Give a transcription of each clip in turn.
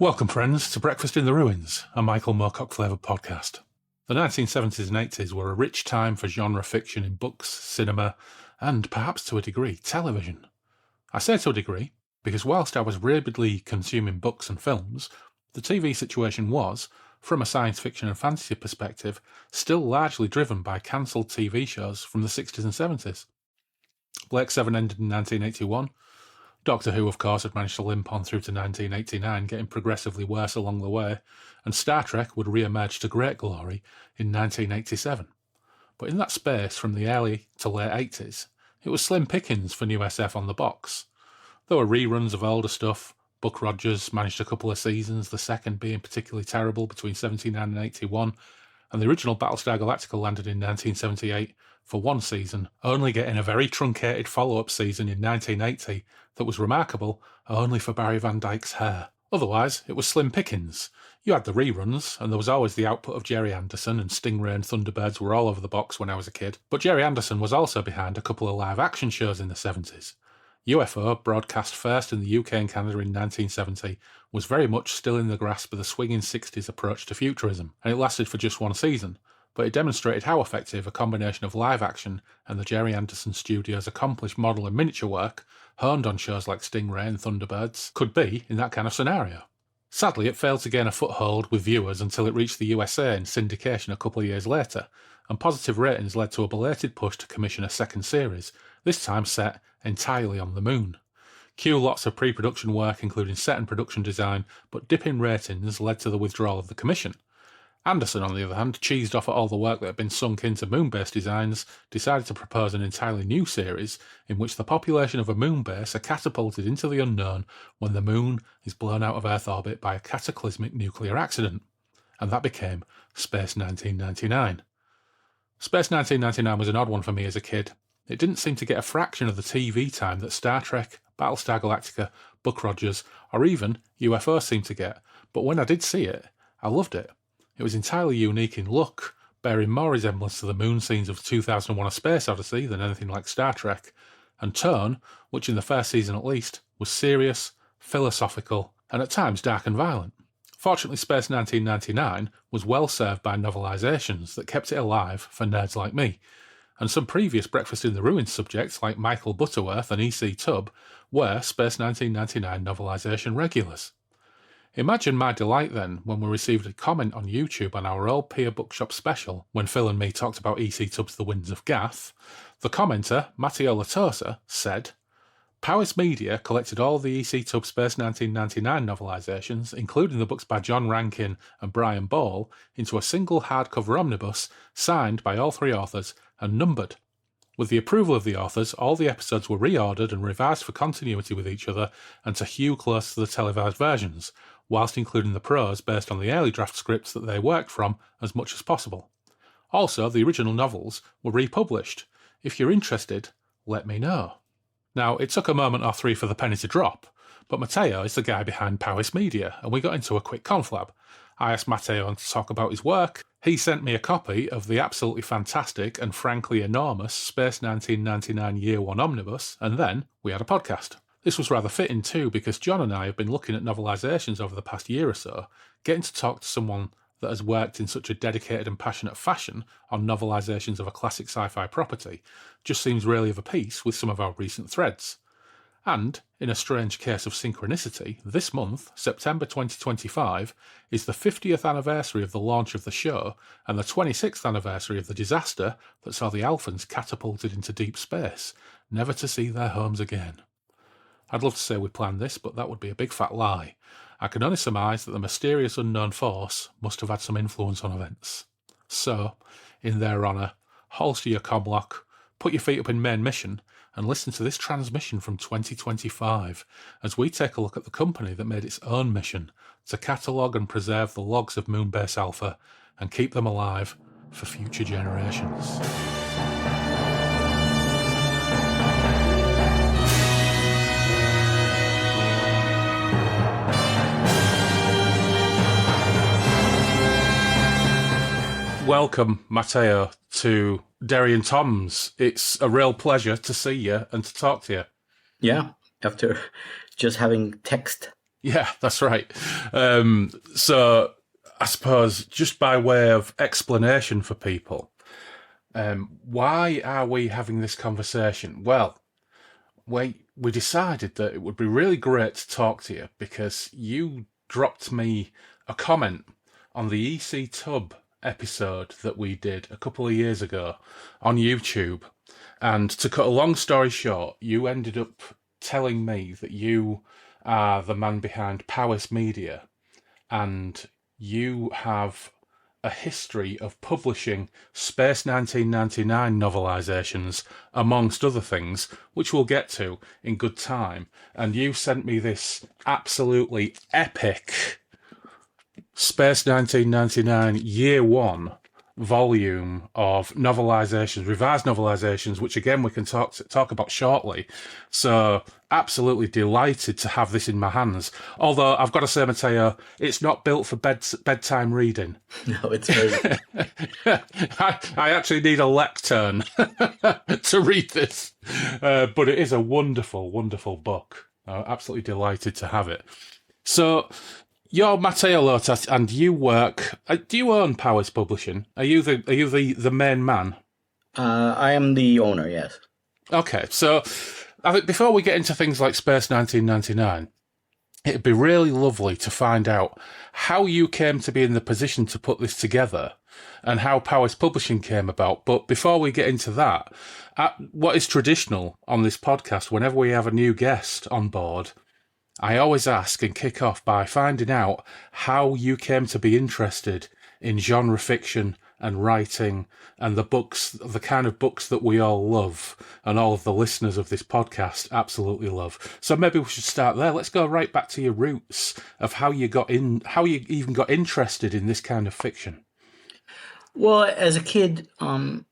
Welcome, friends, to Breakfast in the Ruins, a Michael Moorcock-flavoured podcast. The 1970s and 80s were a rich time for genre fiction in books, cinema, and, perhaps to a degree, television. I say to a degree, because whilst I was rabidly consuming books and films, the TV situation was, from a science fiction and fantasy perspective, still largely driven by cancelled TV shows from the 60s and 70s. Blake 7 ended in 1981. Doctor Who, of course, had managed to limp on through to 1989, getting progressively worse along the way, and Star Trek would re-emerge to great glory in 1987. But in that space, from the early to late 80s, it was slim pickings for new SF on the box. There were reruns of older stuff. Buck Rogers managed a couple of seasons, the second being particularly terrible between 79 and 81, and the original Battlestar Galactica landed in 1978 for one season, only getting a very truncated follow-up season in 1980 that was remarkable only for Barry Van Dyke's hair. Otherwise, it was slim pickings. You had the reruns, and there was always the output of Gerry Anderson, and Stingray and Thunderbirds were all over the box when I was a kid. But Gerry Anderson was also behind a couple of live-action shows in the 70s. UFO, broadcast first in the UK and Canada in 1970, was very much still in the grasp of the swinging 60s approach to futurism, and it lasted for just one season, but it demonstrated how effective a combination of live action and the Gerry Anderson Studios' accomplished model and miniature work, honed on shows like Stingray and Thunderbirds, could be in that kind of scenario. Sadly, it failed to gain a foothold with viewers until it reached the USA in syndication a couple of years later, and positive ratings led to a belated push to commission a second series, this time set entirely on the moon. Cue lots of pre-production work, including set and production design, but dipping ratings led to the withdrawal of the commission. Anderson, on the other hand, cheesed off at all the work that had been sunk into moon-based designs, decided to propose an entirely new series in which the population of a moon base are catapulted into the unknown when the moon is blown out of Earth orbit by a cataclysmic nuclear accident. And that became Space 1999. Space 1999 was an odd one for me as a kid. It didn't seem to get a fraction of the TV time that Star Trek, Battlestar Galactica, Buck Rogers, or even UFO seemed to get, but when I did see it, I loved it. It was entirely unique in look, bearing more resemblance to the moon scenes of 2001: A Space Odyssey than anything like Star Trek, and tone, which in the first season at least, was serious, philosophical, and at times dark and violent. Fortunately, Space 1999 was well served by novelisations that kept it alive for nerds like me, and some previous Breakfast in the Ruins subjects like Michael Butterworth and E.C. Tubb were Space 1999 novelisation regulars. Imagine my delight then when we received a comment on YouTube on our old Peer Bookshop special when Phil and me talked about E.C. Tubb's The Winds of Gath. The commenter, Mateo Latosa, said, "Powys Media collected all the E.C. Tubb Space 1999 novelisations, including the books by John Rankin and Brian Ball, into a single hardcover omnibus signed by all three authors and numbered. With the approval of the authors, all the episodes were reordered and revised for continuity with each other and to hew close to the televised versions, whilst including the prose based on the early draft scripts that they worked from as much as possible. Also, the original novels were republished. If you're interested, let me know." Now, it took a moment or three for the penny to drop, but Mateo is the guy behind Powys Media, and we got into a quick conflab. I asked Mateo to talk about his work. He sent me a copy of the absolutely fantastic and frankly enormous Space 1999 Year 1 Omnibus, and then we had a podcast. This was rather fitting too, because John and I have been looking at novelisations over the past year or so. Getting to talk to someone that has worked in such a dedicated and passionate fashion on novelisations of a classic sci-fi property just seems really of a piece with some of our recent threads. And, in a strange case of synchronicity, this month, September 2025, is the 50th anniversary of the launch of the show and the 26th anniversary of the disaster that saw the Alphans catapulted into deep space, never to see their homes again. I'd love to say we planned this, but that would be a big fat lie. I can only surmise that the mysterious unknown force must have had some influence on events. So, in their honour, holster your comlock, put your feet up in main mission, and listen to this transmission from 2025 as we take a look at the company that made its own mission to catalogue and preserve the logs of Moonbase Alpha and keep them alive for future generations. Welcome, Mateo, to Derry Toms. It's a real pleasure to see you and to talk to you. Yeah, after just having text Yeah, that's right. So I suppose just by way of explanation for people, why are we having this conversation? Well, we decided that it would be really great to talk to you because you dropped me a comment on the EC Tub episode that we did a couple of years ago on YouTube. And to cut a long story short, you ended up telling me that you are the man behind Powys Media and you have a history of publishing Space 1999 novelisations, amongst other things, which we'll get to in good time. And you sent me this absolutely epic Space 1999 Year 1 volume of novelisations, revised novelisations, which again we can talk about shortly. So absolutely delighted to have this in my hands. Although I've got to say, Mateo, it's not built for bedtime reading. No, it's very. I actually need a lectern to read this, but it is a wonderful, wonderful book. I'm absolutely delighted to have it. So. You're Mateo Latosa, and you work. Do you own Powys Publishing? Are you the main man? I am the owner. Yes. Okay, so I think before we get into things like Space 1999, it'd be really lovely to find out how you came to be in the position to put this together, and how Powys Publishing came about. But before we get into that, what is traditional on this podcast, whenever we have a new guest on board, I always ask and kick off by finding out how you came to be interested in genre fiction and writing and the kind of books that we all love and all of the listeners of this podcast absolutely love. So maybe we should start there. Let's go right back to your roots of how you even got interested in this kind of fiction. Well, as a kid, my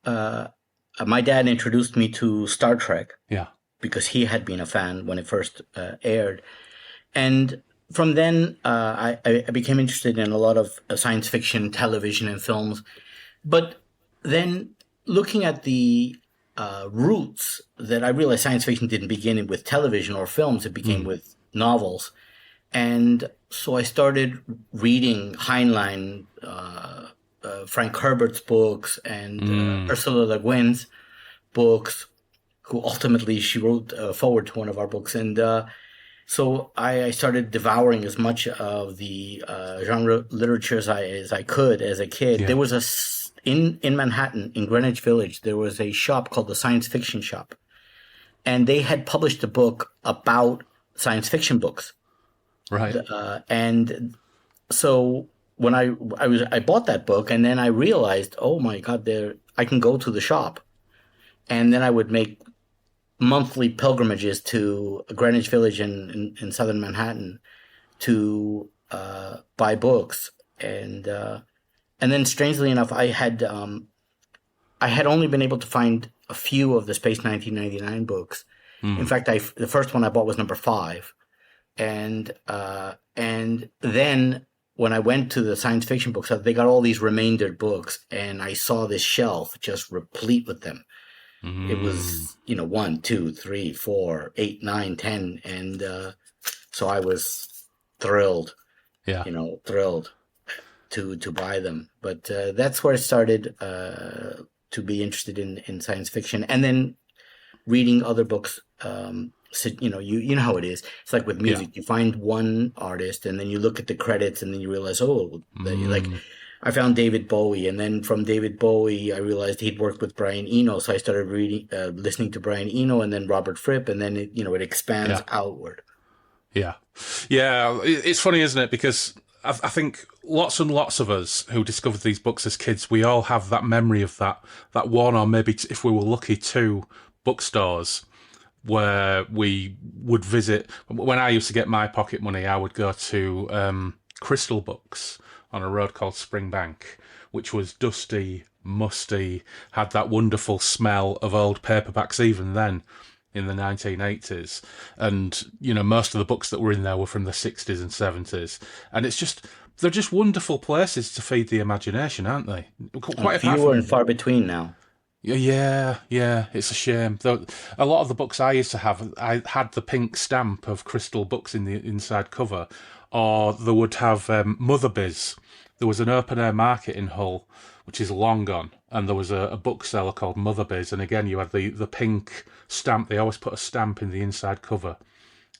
dad introduced me to Star Trek. Yeah. Because he had been a fan when it first aired. And from then, I became interested in a lot of science fiction, television, and films. But then looking at the roots, that I realized science fiction didn't begin with television or films. It began with novels. And so I started reading Heinlein, Frank Herbert's books, and Ursula Le Guin's books, who ultimately she wrote forward to one of our books. And so I started devouring as much of the genre literature as I could as a kid. Yeah. There was in Manhattan, in Greenwich Village, there was a shop called the Science Fiction Shop. And they had published a book about science fiction books. Right. And so when I bought that book, and then I realized, oh my God, I can go to the shop. And then I would make monthly pilgrimages to Greenwich Village in southern Manhattan to buy books, and then strangely enough, I had only been able to find a few of the Space 1999 books. In fact, the first one I bought was number 5, and then when I went to the science fiction books, they got all these remaindered books, and I saw this shelf just replete with them. It was, 1, 2, 3, 4, 8, 9, 10. And so I was thrilled, thrilled to buy them. But that's where I started to be interested in science fiction. And then reading other books, you know how it is. It's like with music. You find one artist and then you look at the credits and then you realize, like... I found David Bowie, and then from David Bowie, I realized he'd worked with Brian Eno, so I started listening to Brian Eno, and then Robert Fripp, and then it expands outward. Yeah, it's funny, isn't it? Because I think lots and lots of us who discovered these books as kids, we all have that memory of that one, or maybe if we were lucky, 2 bookstores where we would visit. When I used to get my pocket money, I would go to Crystal Books on a road called Springbank, which was dusty, musty, had that wonderful smell of old paperbacks even then in the 1980s. And, most of the books that were in there were from the 60s and 70s. And they're just wonderful places to feed the imagination, aren't they? Quite fewer and far between now. Yeah, it's a shame. Though a lot of the books I used to have, I had the pink stamp of Crystal Books in the inside cover, or they would have Mother Biz. There was an open air market in Hull, which is long gone, and there was a bookseller called Mother Biz, and again you had the pink stamp. They always put a stamp in the inside cover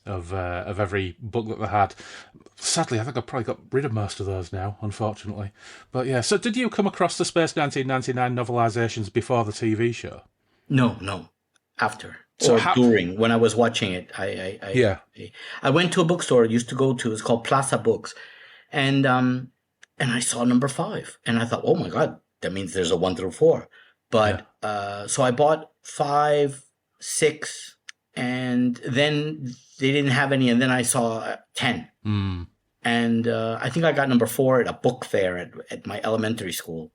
of every book that they had. Sadly, I think I've probably got rid of most of those now, unfortunately. But yeah, so did you come across the Space 1999 novelisations before the TV show? No, after So or during when I was watching it. Yeah, I went to a bookstore I used to go to. It's called Plaza Books, and I saw number 5, and I thought, oh my god, that means there's a 1 through 4. yeah. But so I bought 5, 6, and then they didn't have any, and then I saw 10. Mm. And I think I got number 4 at a book fair at my elementary school.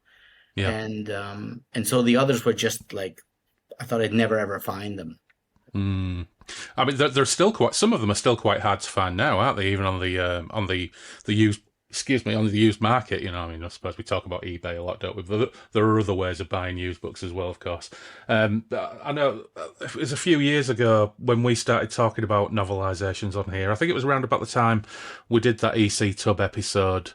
Yeah. And so the others were just like, I thought I'd never ever find them. Mm. I mean, they're still quite. Some of them are still quite hard to find now, aren't they? Even on the used. Excuse me, on the used market. You know, I mean, I suppose we talk about eBay a lot, don't we? But there are other ways of buying used books as well, of course. I know it was a few years ago when we started talking about novelisations on here. I think it was around about the time we did that EC Tub episode.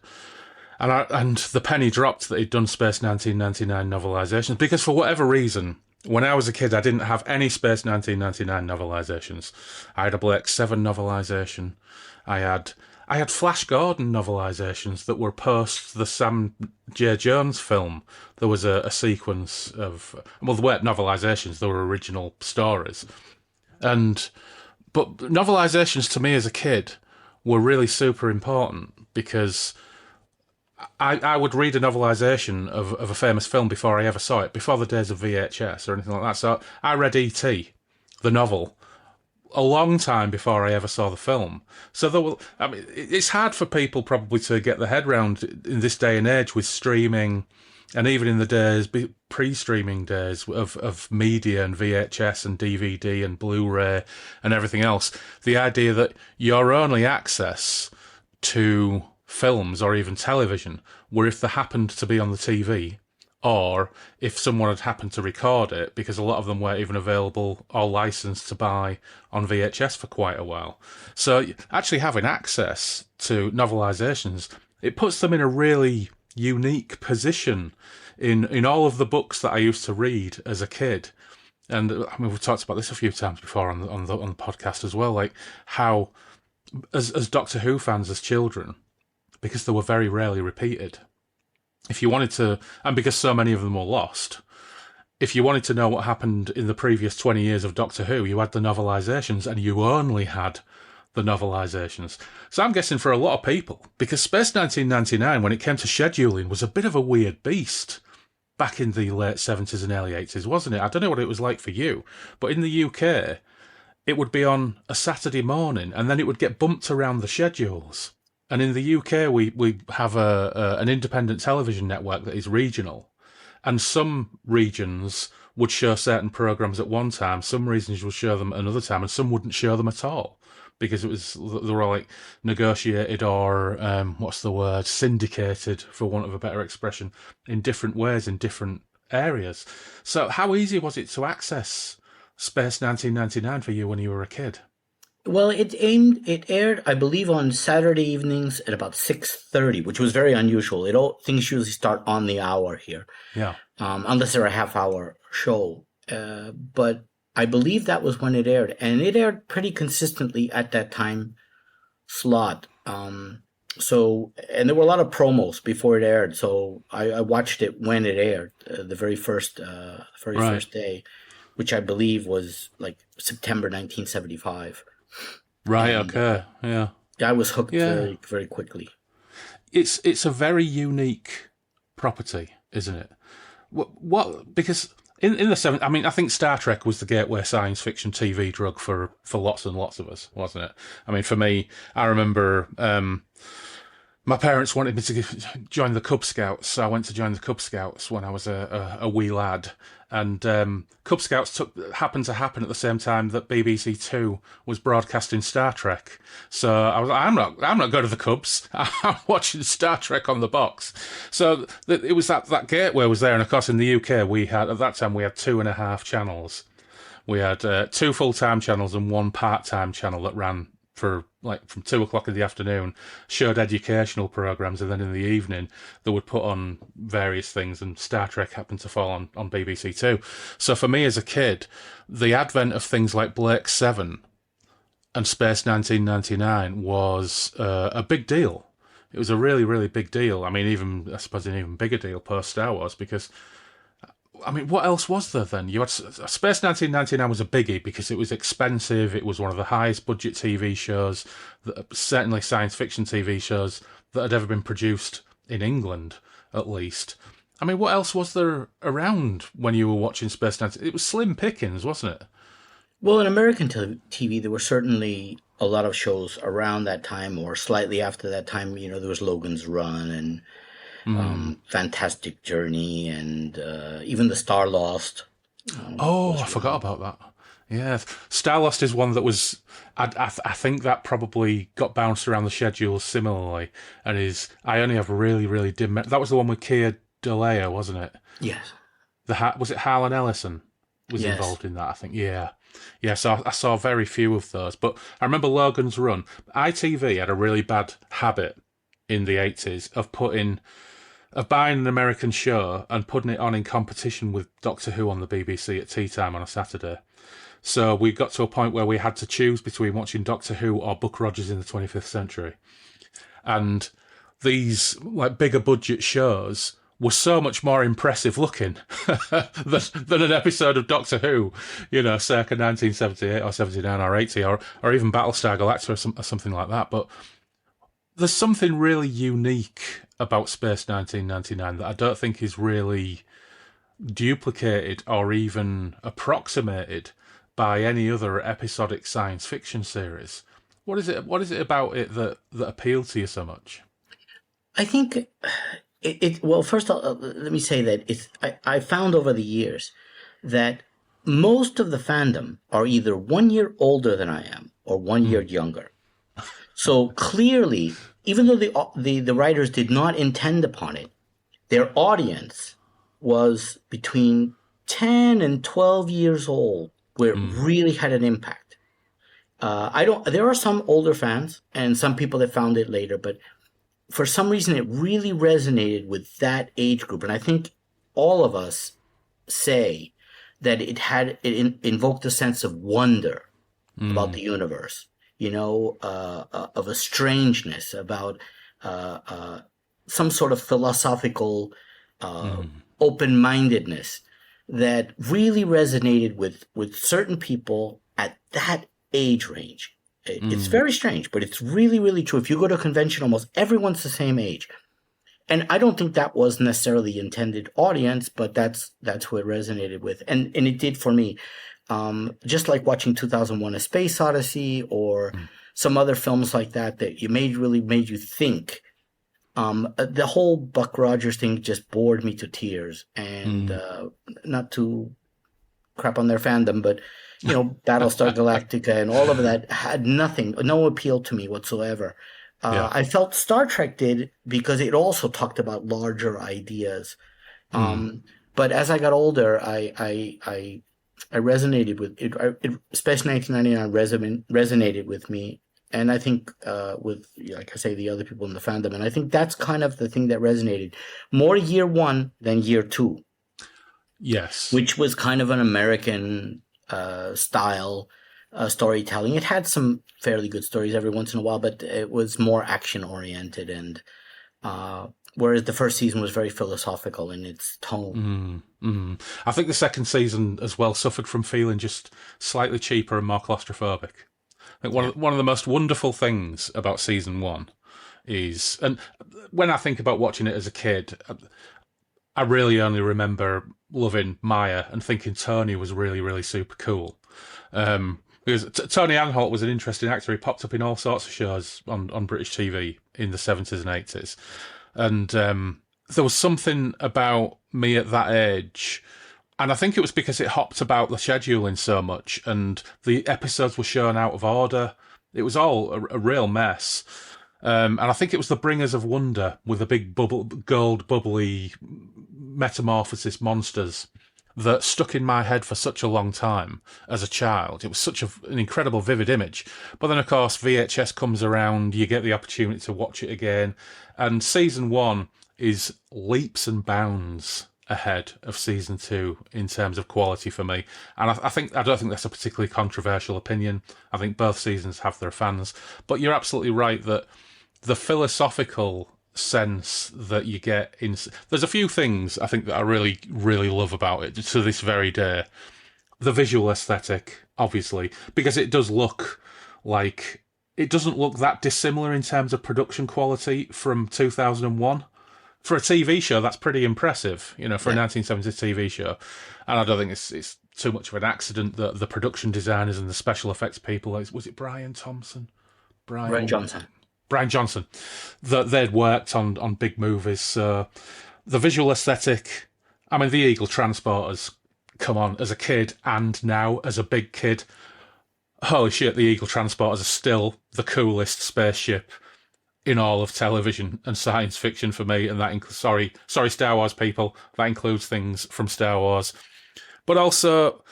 And the penny dropped that he'd done Space 1999 novelisations because for whatever reason, when I was a kid, I didn't have any Space 1999 novelisations. I had a Blake 7 novelisation. I had Flash Gordon novelisations that were post the Sam J. Jones film. There was a sequence of, well, they weren't novelisations, they were original stories. But novelisations to me as a kid were really super important because I would read a novelisation of a famous film before I ever saw it, before the days of VHS or anything like that. So I read E.T., the novel, a long time before I ever saw the film. So it's hard for people probably to get their head around in this day and age with streaming, and even in the days pre-streaming days of media and VHS and DVD and Blu-ray and everything else. The idea that your only access to films or even television were if they happened to be on the TV, or if someone had happened to record it, because a lot of them weren't even available or licensed to buy on VHS for quite a while. So actually having access to novelisations, it puts them in a really unique position in all of the books that I used to read as a kid. And I mean, we've talked about this a few times before on the podcast as well, like how as Doctor Who fans as children, because they were very rarely repeated, if you wanted to, and because so many of them were lost, if you wanted to know what happened in the previous 20 years of Doctor Who, you had the novelisations, and you only had the novelisations. So I'm guessing for a lot of people, because Space 1999, when it came to scheduling, was a bit of a weird beast back in the late 70s and early 80s, wasn't it? I don't know what it was like for you, but in the UK, it would be on a Saturday morning, and then it would get bumped around the schedules. And in the UK, we have an independent television network that is regional. And some regions would show certain programmes at one time, some regions would show them another time, and some wouldn't show them at all. Because they were all like negotiated or, syndicated, for want of a better expression, in different ways, in different areas. So how easy was it to access Space 1999 for you when you were a kid? Well, it aired, I believe, on Saturday evenings at about 6:30, which was very unusual. Things usually start on the hour here, Yeah. Unless they're a half-hour show. But I believe that was when it aired, and it aired pretty consistently at that time slot. And there were a lot of promos before it aired, so I watched it when it aired, the very first first day, which I believe was like September 1975. Right. Okay. Yeah. I was hooked very, very quickly. It's a very unique property, isn't it? What because in the 70s, I mean, I think Star Trek was the gateway science fiction TV drug for lots and lots of us, wasn't it? I mean, for me, I remember My parents wanted me to join the Cub Scouts, so I went to join the Cub Scouts when I was a wee lad. And Cub Scouts happened to happen at the same time that BBC Two was broadcasting Star Trek. So I was like, I'm not going to the Cubs. I'm watching Star Trek on the box. So it was that gateway was there, and of course in the UK we had at that time we had 2.5 channels. We had 2 full-time channels and 1 part-time channel that ran for like from 2 o'clock in the afternoon, showed educational programs, and then in the evening they would put on various things, and Star Trek happened to fall on BBC Two. So for me as a kid, the advent of things like Blake 7 and Space 1999 was a big deal. It was a really, really big deal. I mean, I suppose an even bigger deal post Star Wars, because I mean, what else was there then? You had Space 1999 was a biggie because it was expensive. It was one of the highest budget TV shows, certainly science fiction TV shows, that had ever been produced in England, at least. I mean, what else was there around when you were watching Space 19? It was slim pickings, wasn't it? Well, in American TV, there were certainly a lot of shows around that time or slightly after that time. You know, there was Logan's Run and Fantastic Journey, and even the Star Lost. I forgot about that. Yeah, Starlost is one that was. I think that probably got bounced around the schedules similarly, and I only have really, really dim. That was the one with Keir Dullea, wasn't it? Yes. Was it Harlan Ellison was Yes. involved in that? I think. Yeah. So I saw very few of those, but I remember Logan's Run. ITV had a really bad habit in the 80s of buying an American show and putting it on in competition with Doctor Who on the BBC at tea time on a Saturday. So we got to a point where we had to choose between watching Doctor Who or Buck Rogers in the 25th Century. And these like bigger budget shows were so much more impressive looking than an episode of Doctor Who, circa 1978 or 79 or 80 or even Battlestar Galactica or something like that. But there's something really unique about Space 1999 that I don't think is really duplicated or even approximated by any other episodic science fiction series. What is it about it that appealed to you so much? I think well, first let me say that I found over the years that most of the fandom are either 1 year older than I am or 1 year younger. So clearly, even though the writers did not intend upon it, their audience was between 10 and 12 years old, where it really had an impact. There are some older fans and some people that found it later, but for some reason it really resonated with that age group. And I think all of us say that it invoked a sense of wonder about the universe, of a strangeness, about some sort of philosophical open-mindedness that really resonated with certain people at that age range. It's very strange, but it's really, really true. If you go to a convention, almost everyone's the same age. And I don't think that was necessarily the intended audience, but that's who it resonated with. And it did for me. Just like watching 2001: A Space Odyssey or some other films like that really made you think. The whole Buck Rogers thing just bored me to tears. And not to crap on their fandom, but Battlestar Galactica and all of that had no appeal to me whatsoever. I felt Star Trek did because it also talked about larger ideas. But as I got older, I resonated with it. Especially 1999 resonated with me. And I think with, like I say, the other people in the fandom. And I think that's kind of the thing that resonated. More year one than year two. Yes. Which was kind of an American style storytelling. It had some fairly good stories every once in a while, but it was more action oriented, and whereas the first season was very philosophical in its tone. I think the second season as well suffered from feeling just slightly cheaper and more claustrophobic. I think one of the most wonderful things about season one is, and when I think about watching it as a kid, I really only remember loving Maya and thinking Tony was really, really super cool. Because Tony Anholt was an interesting actor. He popped up in all sorts of shows on British TV in the 70s and 80s. And there was something about me at that age, and I think it was because it hopped about the scheduling so much, and the episodes were shown out of order. It was all a real mess. And I think it was the Bringers of Wonder with the big gold bubbly metamorphosis monsters that stuck in my head for such a long time as a child. It was such an incredible, vivid image. But then, of course, VHS comes around, you get the opportunity to watch it again, and season 1 is leaps and bounds ahead of season 2 in terms of quality for me. And I don't think that's a particularly controversial opinion. I think both seasons have their fans. But you're absolutely right that the philosophical sense that you get in... There's a few things I think that I really, really love about it to this very day. The visual aesthetic, obviously, because it does look like... It doesn't look that dissimilar in terms of production quality from 2001. For a TV show, that's pretty impressive, for a 1970s TV show. And I don't think it's too much of an accident that the production designers and the special effects people... Was it Brian Thompson? Brian Johnson. Brian Johnson, that they'd worked on big movies. So the visual aesthetic, I mean, the Eagle Transporters, come on, as a kid and now as a big kid, holy shit, the Eagle Transporters are still the coolest spaceship in all of television and science fiction for me. And that sorry, Star Wars people, that includes things from Star Wars. But also...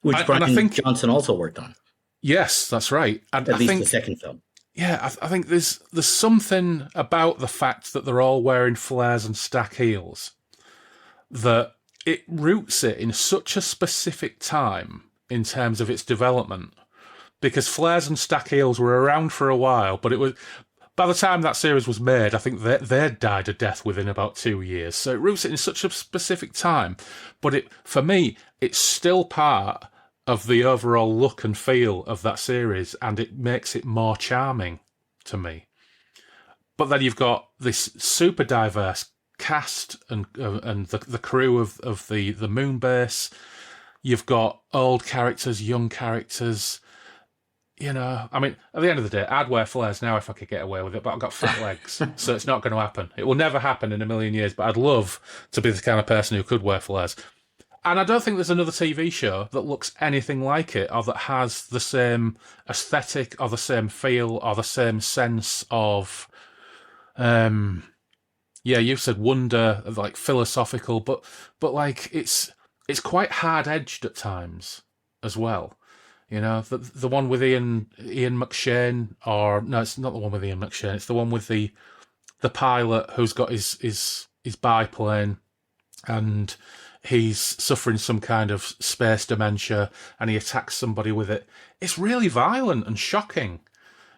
Which Brian Johnson also worked on. Yes, that's right. And At least the second film. Yeah, I think there's something about the fact that they're all wearing flares and stack heels that it roots it in such a specific time in terms of its development. Because flares and stack heels were around for a while, but it was by the time that series was made, I think they'd died a death within about 2 years. So it roots it in such a specific time. But for me, it's still part of the overall look and feel of that series, and it makes it more charming to me. But then you've got this super diverse cast and the crew of the moon base. You've got old characters, young characters. I mean, at the end of the day, I'd wear flares now if I could get away with it, but I've got fat legs, so it's not going to happen. It will never happen in a million years, but I'd love to be the kind of person who could wear flares. And I don't think there's another TV show that looks anything like it, or that has the same aesthetic, or the same feel, or the same sense of, you said wonder, like philosophical, but like it's quite hard edged at times as well. The one with Ian McShane, or no, it's not the one with Ian McShane. It's the one with the pilot who's got his biplane, and he's suffering some kind of space dementia, and he attacks somebody with it. It's really violent and shocking,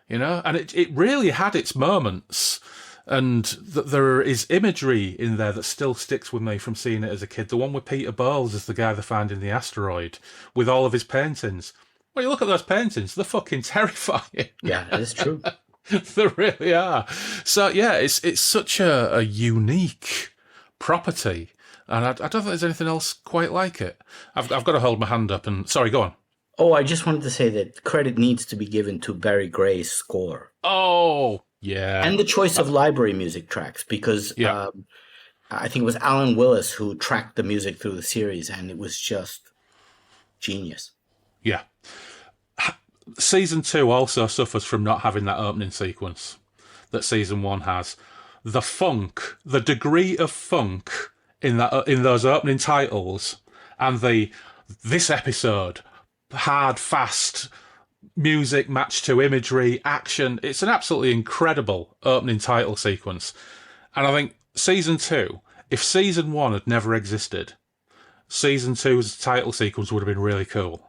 and it really had its moments. And there is imagery in there that still sticks with me from seeing it as a kid. The one with Peter Bowles as the guy they find in the asteroid, with all of his paintings. Well, you look at those paintings, they're fucking terrifying. Yeah, that is true. They really are. So, yeah, it's such a unique property. And I don't think there's anything else quite like it. I've got to hold my hand up and... Sorry, go on. Oh, I just wanted to say that credit needs to be given to Barry Gray's score. Oh, yeah. And the choice of library music tracks, because I think it was Alan Willis who tracked the music through the series, and it was just genius. Yeah. Season 2 also suffers from not having that opening sequence that season 1 has. The funk, the degree of funk in those opening titles, and this episode, hard, fast music matched to imagery, action. It's an absolutely incredible opening title sequence. And I think season 2, if season 1 had never existed, season 2's title sequence would have been really cool.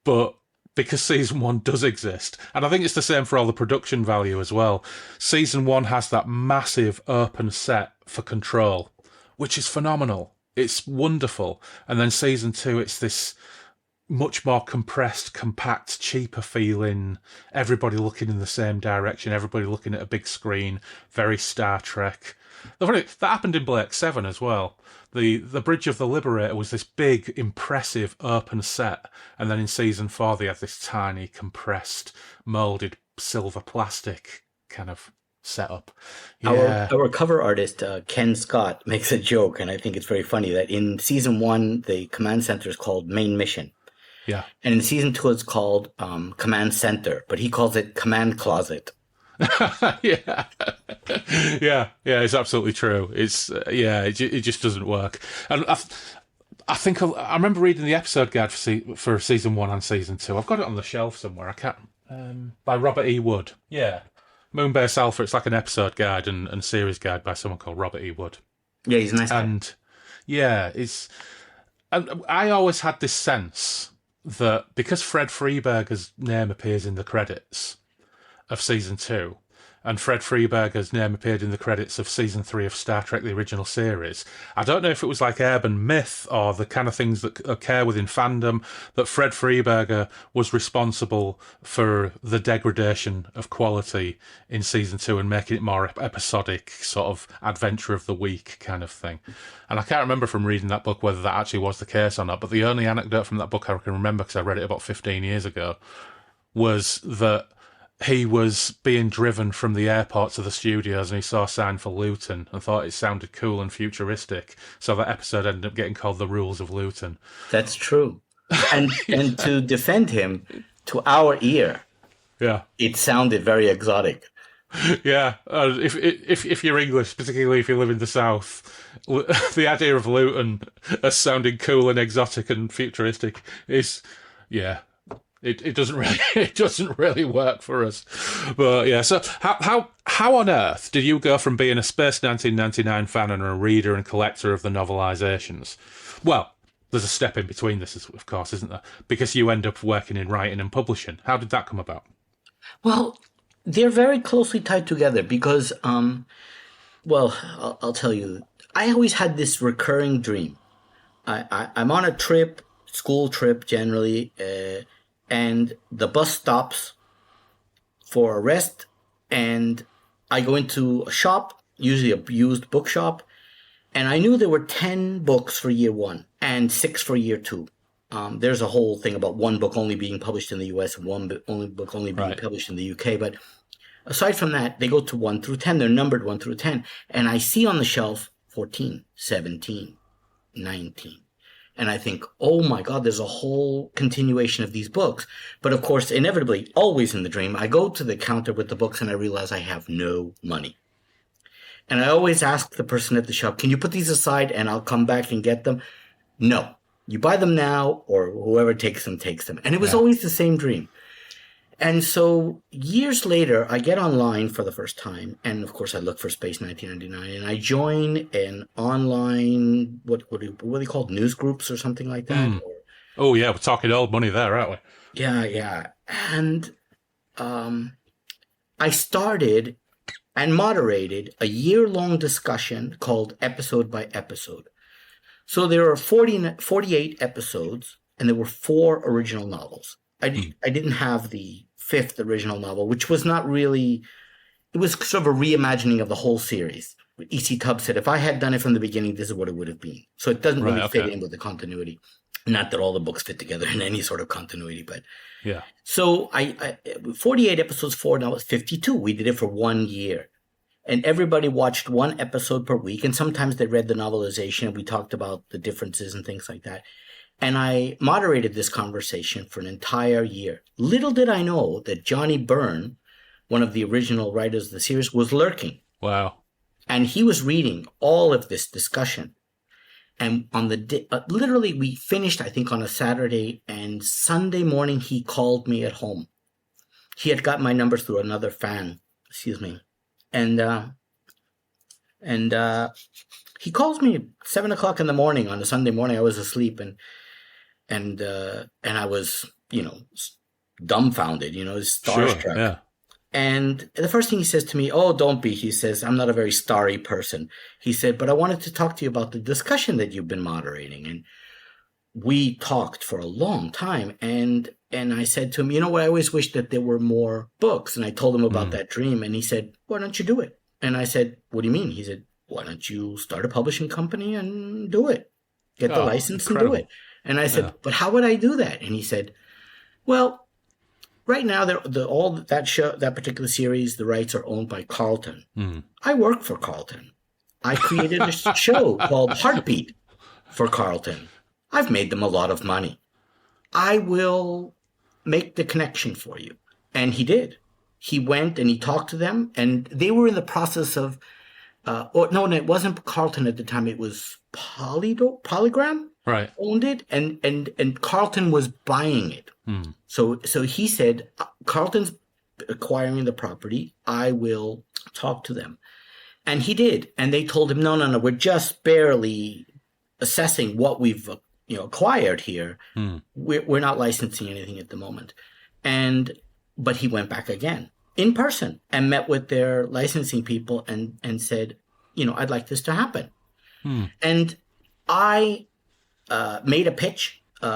But because season 1 does exist, and I think it's the same for all the production value as well, season 1 has that massive open set for Control, which is phenomenal. It's wonderful. And then season 2, it's this much more compressed, compact, cheaper feeling. Everybody looking in the same direction. Everybody looking at a big screen. Very Star Trek. That happened in Blake 7 as well. The Bridge of the Liberator was this big, impressive, open set, and then in season 4 they had this tiny, compressed, moulded silver plastic kind of setup. Yeah. Our cover artist, Ken Scott, makes a joke, and I think it's very funny, that in season 1, the command center is called Main Mission. Yeah. And in season 2, it's called Command Center, but he calls it Command Closet. yeah, it's absolutely true. It's it just doesn't work. And I think I remember reading the episode guide for season 1 and season 2. I've got it on the shelf somewhere. I can't. By Robert E. Wood. Yeah, Moonbase Alpha. It's like an episode guide and series guide by someone called Robert E. Wood. Yeah, he's a nice guy. And and I always had this sense that because Fred Freeberger's name appears in the credits of season 2, and Fred Freeberger's name appeared in the credits of season 3 of Star Trek: The Original Series. I don't know if it was like urban myth or the kind of things that occur within fandom, that Fred Freeberger was responsible for the degradation of quality in season 2 and making it more episodic, sort of adventure of the week kind of thing. And I can't remember from reading that book whether that actually was the case or not, but the only anecdote from that book I can remember, because I read it about 15 years ago, was that he was being driven from the airport to the studios and he saw a sign for Luton and thought it sounded cool and futuristic. So that episode ended up getting called The Rules of Luton. That's true. And and to defend him, to our ear, it sounded very exotic. Yeah, if you're English, particularly if you live in the South, the idea of Luton as sounding cool and exotic and futuristic is, It doesn't really work for us, but yeah. So how on earth did you go from being a Space 1999 fan and a reader and collector of the novelisations? Well, there's a step in between this, of course, isn't there? Because you end up working in writing and publishing. How did that come about? Well, they're very closely tied together because, I'll tell you, I always had this recurring dream. I'm on a trip, school trip generally. And the bus stops for a rest, and I go into a shop, usually a used bookshop, and I knew there were 10 books for year 1 and 6 for year 2. There's a whole thing about one book only being published in the US and one book only being published in the UK. But aside from that, they go to 1 through 10. They're numbered 1 through 10. And I see on the shelf 14, 17, 19. And I think, oh my God, there's a whole continuation of these books. But of course, inevitably, always in the dream, I go to the counter with the books and I realize I have no money. And I always ask the person at the shop, can you put these aside and I'll come back and get them? No, you buy them now or whoever takes them, takes them. And it was always the same dream. And so years later, I get online for the first time. And of course, I look for Space 1999 and I join an online, what are they called? News groups or something like that? Oh, yeah. We're talking old money there, aren't we? Yeah. And I started and moderated a year-long discussion called Episode by Episode. So there are 48 episodes and there were 4 original novels. I didn't have the 5th original novel, which was not really, it was sort of a reimagining of the whole series. E.C. Tubbs said, if I had done it from the beginning, this is what it would have been. So it doesn't really fit in with the continuity. Not that all the books fit together in any sort of continuity, but yeah. So I 48 episodes, 4 novels, 52. We did it for 1 year. And everybody watched 1 episode per week. And sometimes they read the novelization and we talked about the differences and things like that. And I moderated this conversation for an entire year. Little did I know that Johnny Byrne, one of the original writers of the series, was lurking. Wow. And he was reading all of this discussion. And on the day, literally we finished, I think, on a Saturday, and Sunday morning he called me at home. He had got my number through another fan, And he calls me at 7 o'clock in the morning on a Sunday morning. I was asleep and I was, dumbfounded, starstruck. Sure, yeah. And the first thing he says to me, oh, don't be, he says, I'm not a very starry person. He said, but I wanted to talk to you about the discussion that you've been moderating. And we talked for a long time, and I said to him, you know what, I always wish that there were more books. And I told him about that dream, and he said, why don't you do it? And I said, what do you mean? He said, why don't you start a publishing company and do it? Get the license and do it. And I said, but how would I do that? And he said, well, right now, all that particular series, the rights are owned by Carlton. I work for Carlton. I created a show called Heartbeat for Carlton. I've made them a lot of money. I will make the connection for you. And he did. He went and he talked to them, and they were in the process of, no, it wasn't Carlton at the time. It was Polygram. Right. Owned it, and Carlton was buying it. So he said, Carlton's acquiring the property. I will talk to them. And he did. And they told him, no, we're just barely assessing what we've acquired here. We're not licensing anything at the moment. But he went back again in person and met with their licensing people and said, I'd like this to happen. And I made a pitch, with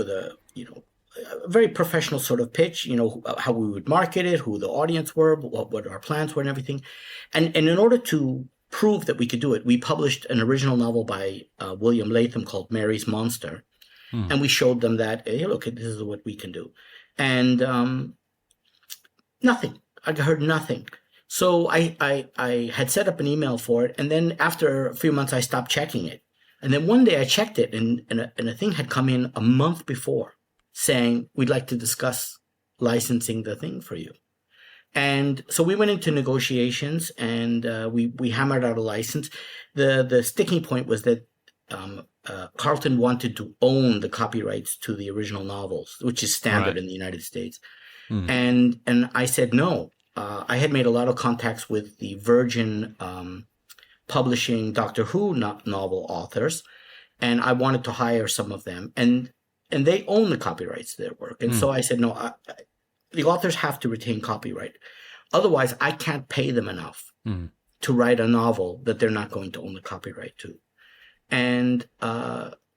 a very professional sort of pitch, how we would market it, who the audience were, what our plans were and everything. And in order to prove that we could do it, we published an original novel by William Latham called Mary's Monster. And we showed them that, hey, look, this is what we can do. And nothing. I heard nothing. So I had set up an email for it. And then after a few months, I stopped checking it. And then one day I checked it, and a thing had come in a month before saying, we'd like to discuss licensing the thing for you. And so we went into negotiations, and we hammered out a license. The sticking point was that Carlton wanted to own the copyrights to the original novels, which is standard in the United States. And I said no. I had made a lot of contacts with the Virgin publishing Doctor Who novel authors, and I wanted to hire some of them, and they own the copyrights to their work. And so I said, no, the authors have to retain copyright. Otherwise, I can't pay them enough to write a novel that they're not going to own the copyright to. And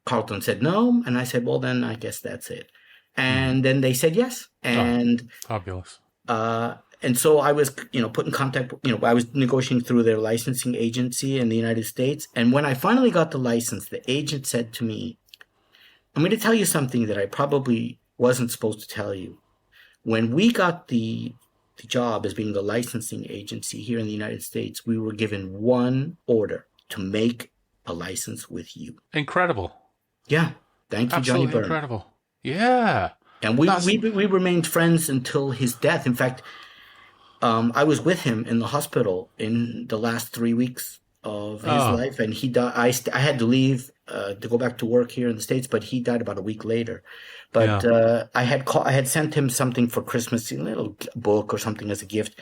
Carlton said no, and I said, well, then I guess that's it. And then they said yes. And fabulous. And so I was, put in contact, I was negotiating through their licensing agency in the United States. And when I finally got the license, the agent said to me, I'm going to tell you something that I probably wasn't supposed to tell you. When we got the job as being the licensing agency here in the United States, we were given one order to make a license with you. Incredible. Yeah. Thank you, Absolutely Johnny Byrne. Incredible. Yeah. And we remained friends until his death. In fact, I was with him in the hospital in the last 3 weeks of his life, and he died. I had to leave to go back to work here in the States, but he died about a week later. But I had sent him something for Christmas, a little book or something as a gift.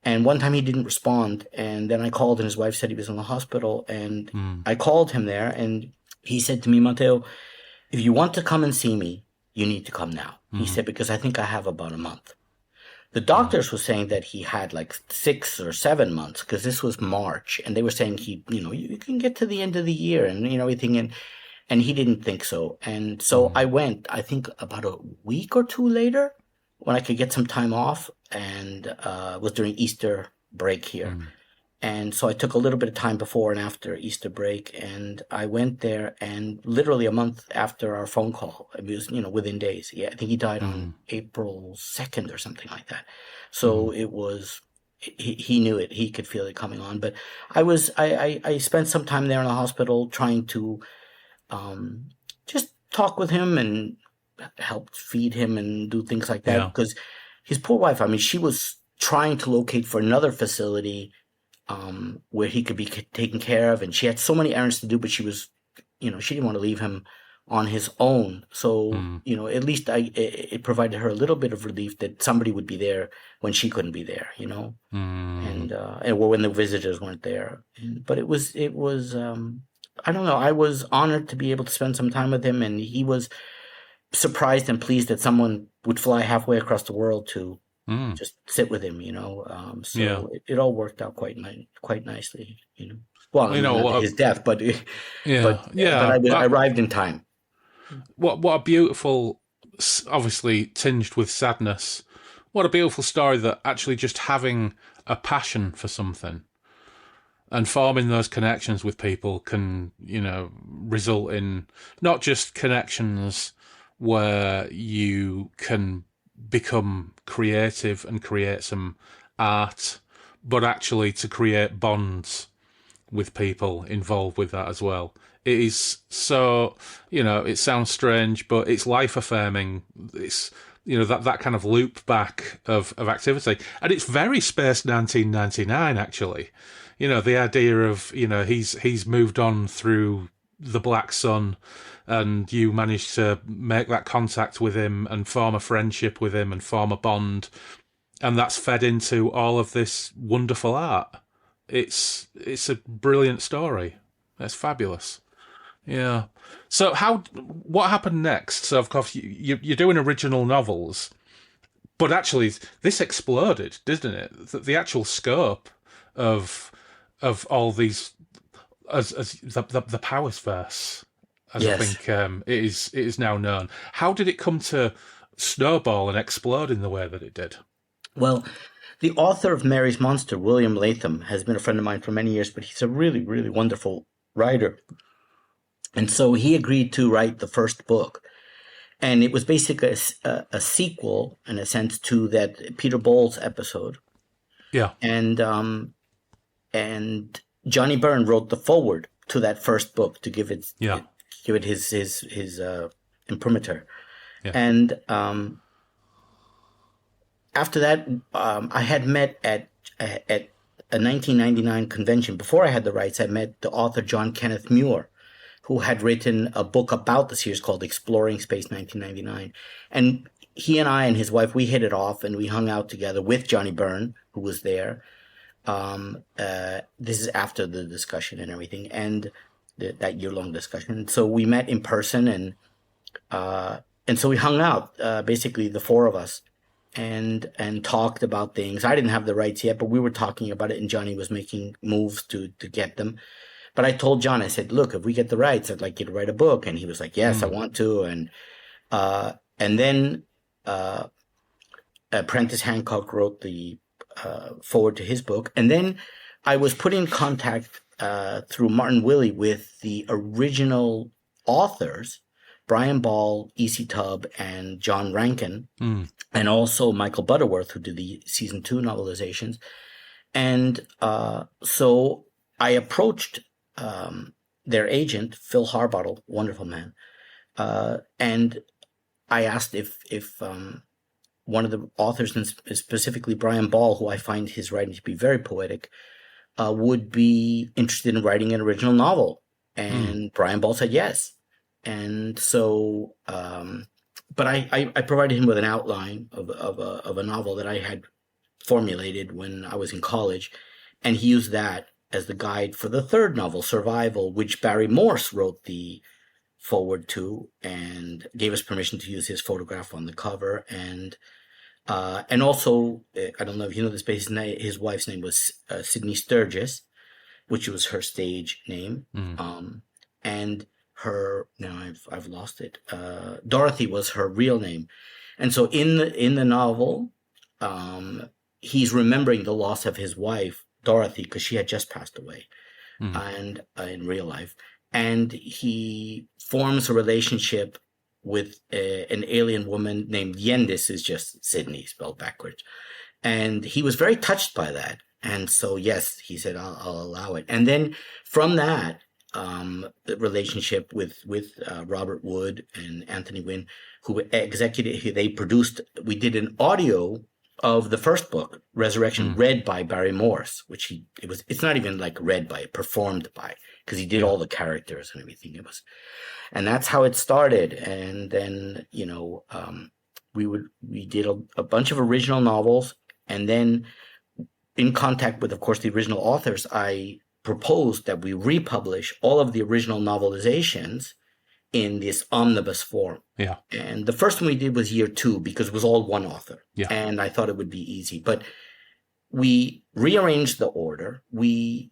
And one time he didn't respond, and then I called, and his wife said he was in the hospital, and I called him there, and he said to me, Mateo, if you want to come and see me, you need to come now. He said, because I think I have about a month. The doctors were saying that he had like 6 or 7 months, because this was March, and they were saying you can get to the end of the year and everything, and he didn't think so. And so I went, I think about a week or two later, when I could get some time off, and was during Easter break here. And so I took a little bit of time before and after Easter break, and I went there, and literally a month after our phone call, it was, within days. Yeah, I think he died on April 2nd or something like that. So it was, he knew it. He could feel it coming on. But I spent some time there in the hospital trying to just talk with him and help feed him and do things like that. Because his poor wife, she was trying to locate for another facility where he could be taken care of, and she had so many errands to do, but she was, she didn't want to leave him on his own. So, at least it provided her a little bit of relief that somebody would be there when she couldn't be there, and when the visitors weren't there. But it was, I don't know, I was honored to be able to spend some time with him, and he was surprised and pleased that someone would fly halfway across the world to just sit with him, it all worked out quite nicely, Well, his death, but I arrived in time. what a beautiful, obviously tinged with sadness. What a beautiful story that actually just having a passion for something and forming those connections with people can, result in not just connections where you can become creative and create some art, but actually to create bonds with people involved with that as well. It is so, it sounds strange, but it's life affirming. It's, that kind of loop back of activity. And it's very Space 1999, actually. The idea of, he's moved on through the Black Sun, and you manage to make that contact with him and form a friendship with him and form a bond. And that's fed into all of this wonderful art. It's a brilliant story. It's fabulous. Yeah. So what happened next? So of course you're doing original novels, but actually this exploded, didn't it? The actual scope of all these as the Powysverse, as Yes. I think it is now known. How did it come to snowball and explode in the way that it did? Well, the author of Mary's Monster, William Latham, has been a friend of mine for many years, but he's a really, really wonderful writer. And so he agreed to write the first book. And it was basically a sequel, in a sense, to that Peter Bowles episode. Yeah. And Johnny Byrne wrote the foreword to that first book to give it his imprimatur. Yeah. And after that, I had met at a 1999 convention. Before I had the rights, I met the author John Kenneth Muir, who had written a book about the series called Exploring Space 1999. And he and I and his wife, we hit it off, and we hung out together with Johnny Byrne, who was there. This is after the discussion and everything, and that year-long discussion. So we met in person, and so we hung out, basically the four of us, and talked about things. I didn't have the rights yet, but we were talking about it, and Johnny was making moves to get them. But I told John, I said, look, if we get the rights, I'd like you to write a book. And he was like, yes, I want to. And then Prentice Hancock wrote the forward to his book. And then I was put in contact through Martin Willey with the original authors, Brian Ball, E.C. Tubb, and John Rankin, and also Michael Butterworth, who did the season 2 novelizations. And so I approached their agent, Phil Harbottle, wonderful man, and I asked if one of the authors, and specifically Brian Ball, who I find his writing to be very poetic, would be interested in writing an original novel. And Brian Ball said yes. And so, but I provided him with an outline of a novel that I had formulated when I was in college, and he used that as the guide for the third novel, Survival, which Barry Morse wrote the forward to and gave us permission to use his photograph on the cover. And also, I don't know if you know this, but his wife's name was Sydney Sturgis, which was her stage name. And her, now I've lost it. Dorothy was her real name. And so in the novel, he's remembering the loss of his wife, Dorothy, because she had just passed away, and in real life. And he forms a relationship with an alien woman named Yendis, is just Sydney spelled backwards. And he was very touched by that. And so, yes, he said, I'll allow it. And then from that, the relationship with Robert Wood and Anthony Wynne, who they produced, we did an audio of the first book, Resurrection, read by Barry Morse, which it's not even like read by, performed by, because he did all the characters and everything. And that's how it started. And then, we did a bunch of original novels, and then in contact with, of course, the original authors, I proposed that we republish all of the original novelizations in this omnibus form. Yeah. And the first one we did was year 2 because it was all one author. Yeah. And I thought it would be easy. But we rearranged the order. We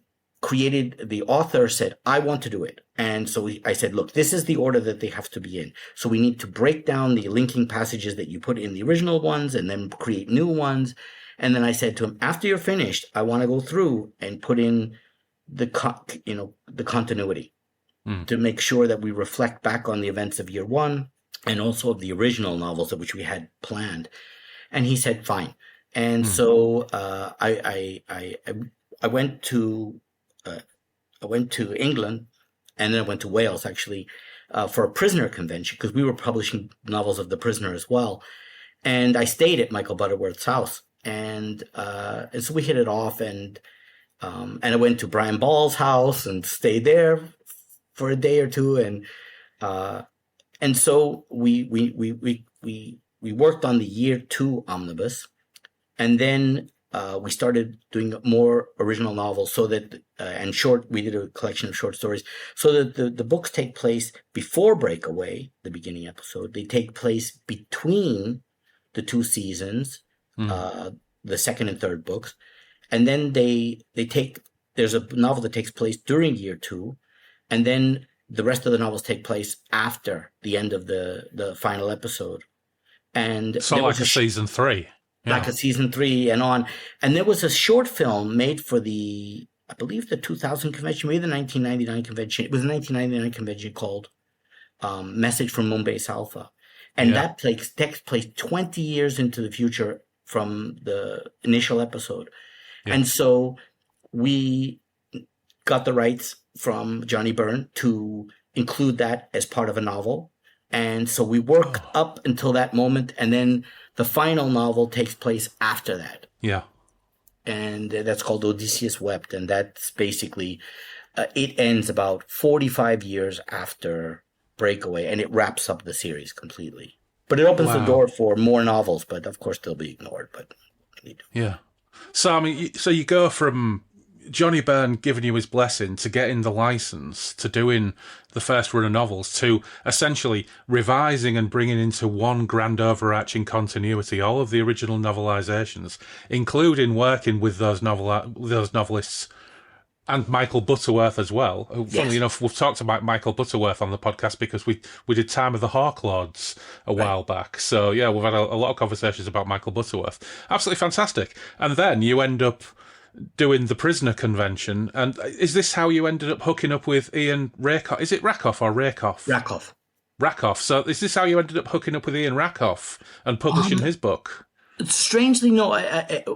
the author said, I want to do it. And so I said, look, this is the order that they have to be in. So we need to break down the linking passages that you put in the original ones and then create new ones. And then I said to him, after you're finished, I want to go through and put in the continuity to make sure that we reflect back on the events of year one and also of the original novels of which we had planned. And he said, fine. And so I went to England, and then I went to Wales actually for a prisoner convention, because we were publishing novels of the prisoner as well. And I stayed at Michael Butterworth's house, and so we hit it off. And I went to Brian Ball's house and stayed there for a day or two, and so we worked on the year 2 omnibus, and then we started doing more original novels, so that we did a collection of short stories, so that the books take place before Breakaway, the beginning episode. They take place between the 2 seasons, the second and third books, and then there's a novel that takes place during year 2, and then the rest of the novels take place after the end of the final episode. And so like a season 3. Like a season 3 and on. And there was a short film made for I believe the 2000 convention, maybe the 1999 convention. It was a 1999 convention called Message from Moonbase Alpha. And that takes place 20 years into the future from the initial episode. Yeah. And so we got the rights from Johnny Byrne to include that as part of a novel. And so we work up until that moment, and then the final novel takes place after that. Yeah. And that's called Odysseus Wept, and that's basically, it ends about 45 years after Breakaway, and it wraps up the series completely. But it opens the door for more novels, but of course they'll be ignored. But yeah. So, I mean, so you go from Johnny Byrne giving you his blessing to getting the license to doing the first run of novels to essentially revising and bringing into one grand overarching continuity all of the original novelizations, including working with those novelists and Michael Butterworth as well. Yes. Funnily enough, we've talked about Michael Butterworth on the podcast because we did Time of the Hawklords a while back. So yeah, we've had a lot of conversations about Michael Butterworth. Absolutely fantastic. And then you end up doing the prisoner convention, and is this how you ended up hooking up with Ian Rakoff? Is it Rakoff or Rakoff? Rakoff. So is this how you ended up hooking up with Ian Rakoff and publishing his book? Strangely, no.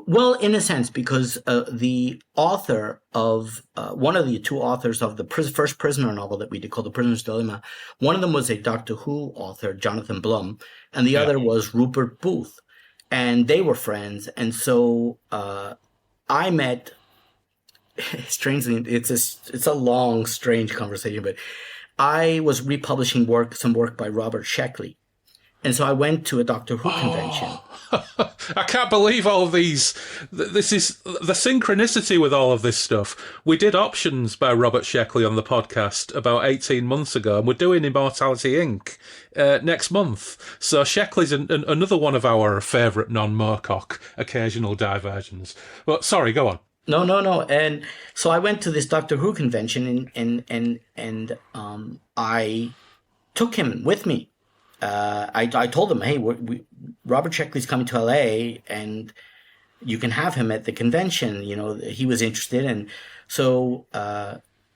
Well, in a sense, because the author of one of the 2 authors of the first prisoner novel that we did, called The Prisoner's Dilemma, one of them was a Doctor Who author, Jonathan Blum, and the other was Rupert Booth, and they were friends, and so I met, strangely, it's a long, strange conversation, but I was republishing some work by Robert Sheckley. And so I went to a Doctor Who convention. I can't believe all of these. This is the synchronicity with all of this stuff. We did Options by Robert Sheckley on the podcast about 18 months ago, and we're doing Immortality Inc. Next month. So Sheckley's another one of our favourite non-Moorcock occasional diversions. But sorry, go on. No. And so I went to this Doctor Who convention, and I took him with me. I told him, hey, Robert Sheckley's coming to LA, and you can have him at the convention. You know, he was interested, and so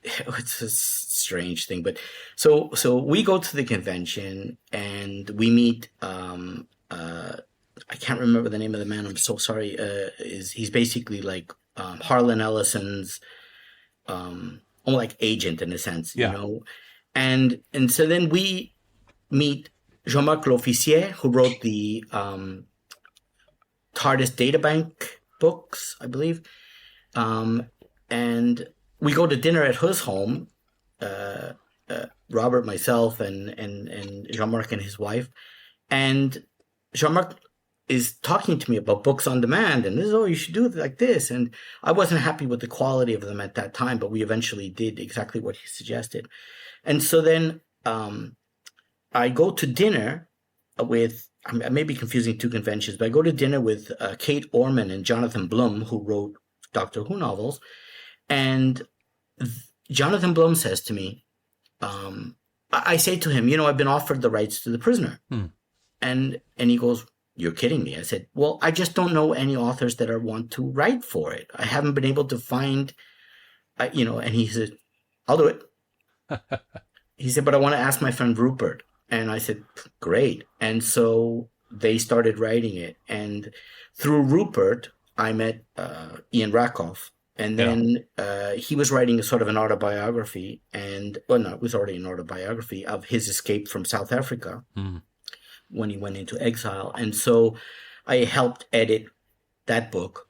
it's a strange thing, but so we go to the convention and we meet. I can't remember the name of the man. I'm so sorry. He's basically like Harlan Ellison's like agent in a sense, you know, and so then we meet Jean-Marc L'Officier, who wrote the TARDIS Databank books, I believe. And we go to dinner at his home, Robert, myself, and Jean-Marc and his wife. And Jean-Marc is talking to me about books on demand, and this is, you should do it like this. And I wasn't happy with the quality of them at that time, but we eventually did exactly what he suggested. And so then I go to dinner with, I may be confusing 2 conventions, but I go to dinner with Kate Orman and Jonathan Blum, who wrote Doctor Who novels. And Jonathan Blum says to me, I say to him, I've been offered the rights to The Prisoner. And he goes, "You're kidding me." I said, "Well, I just don't know any authors that want to write for it. I haven't been able to find, and he said, "I'll do it." He said, "But I want to ask my friend Rupert." And I said, "Great." And so they started writing it. And through Rupert, I met Ian Rakoff. And then he was writing a sort of an autobiography. And, it was already an autobiography of his escape from South Africa when he went into exile. And so I helped edit that book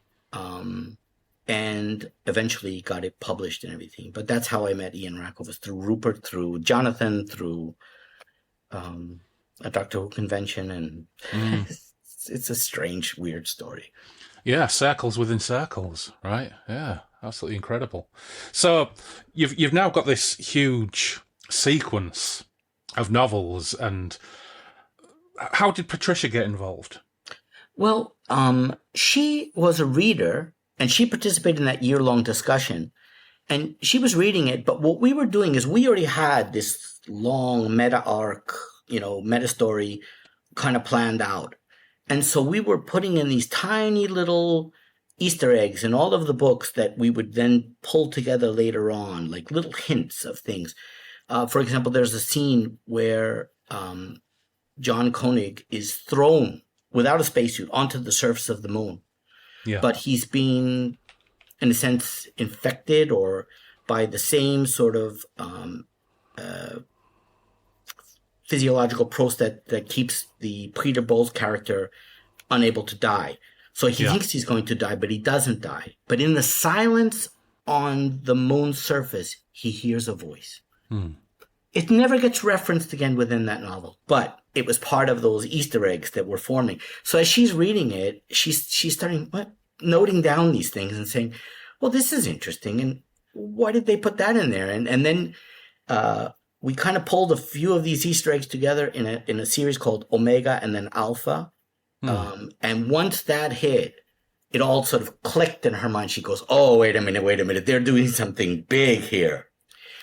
and eventually got it published and everything. But that's how I met Ian Rakoff, was through Rupert, through Jonathan, through a Doctor Who convention. And it's a strange, weird story. Yeah, circles within circles, right? Yeah, absolutely incredible. So you've now got this huge sequence of novels, and how did Patricia get involved? Well, she was a reader, and she participated in that year-long discussion, and she was reading it. But what we were doing is we already had this long meta arc, meta story kind of planned out. And so we were putting in these tiny little Easter eggs in all of the books that we would then pull together later on, like little hints of things. For example, there's a scene where John Koenig is thrown without a spacesuit onto the surface of the moon. Yeah. But he's being, in a sense, infected or by the same sort of physiological process that keeps the Peter Bowles character unable to die. So he thinks he's going to die, but he doesn't die. But in the silence on the moon's surface, he hears a voice. It never gets referenced again within that novel, but it was part of those Easter eggs that were forming. So as she's reading it, she's starting noting down these things and saying, well, this is interesting. And why did they put that in there? And then we kind of pulled a few of these Easter eggs together in a series called Omega and then Alpha. And once that hit, it all sort of clicked in her mind. She goes, "Oh, wait a minute. They're doing something big here."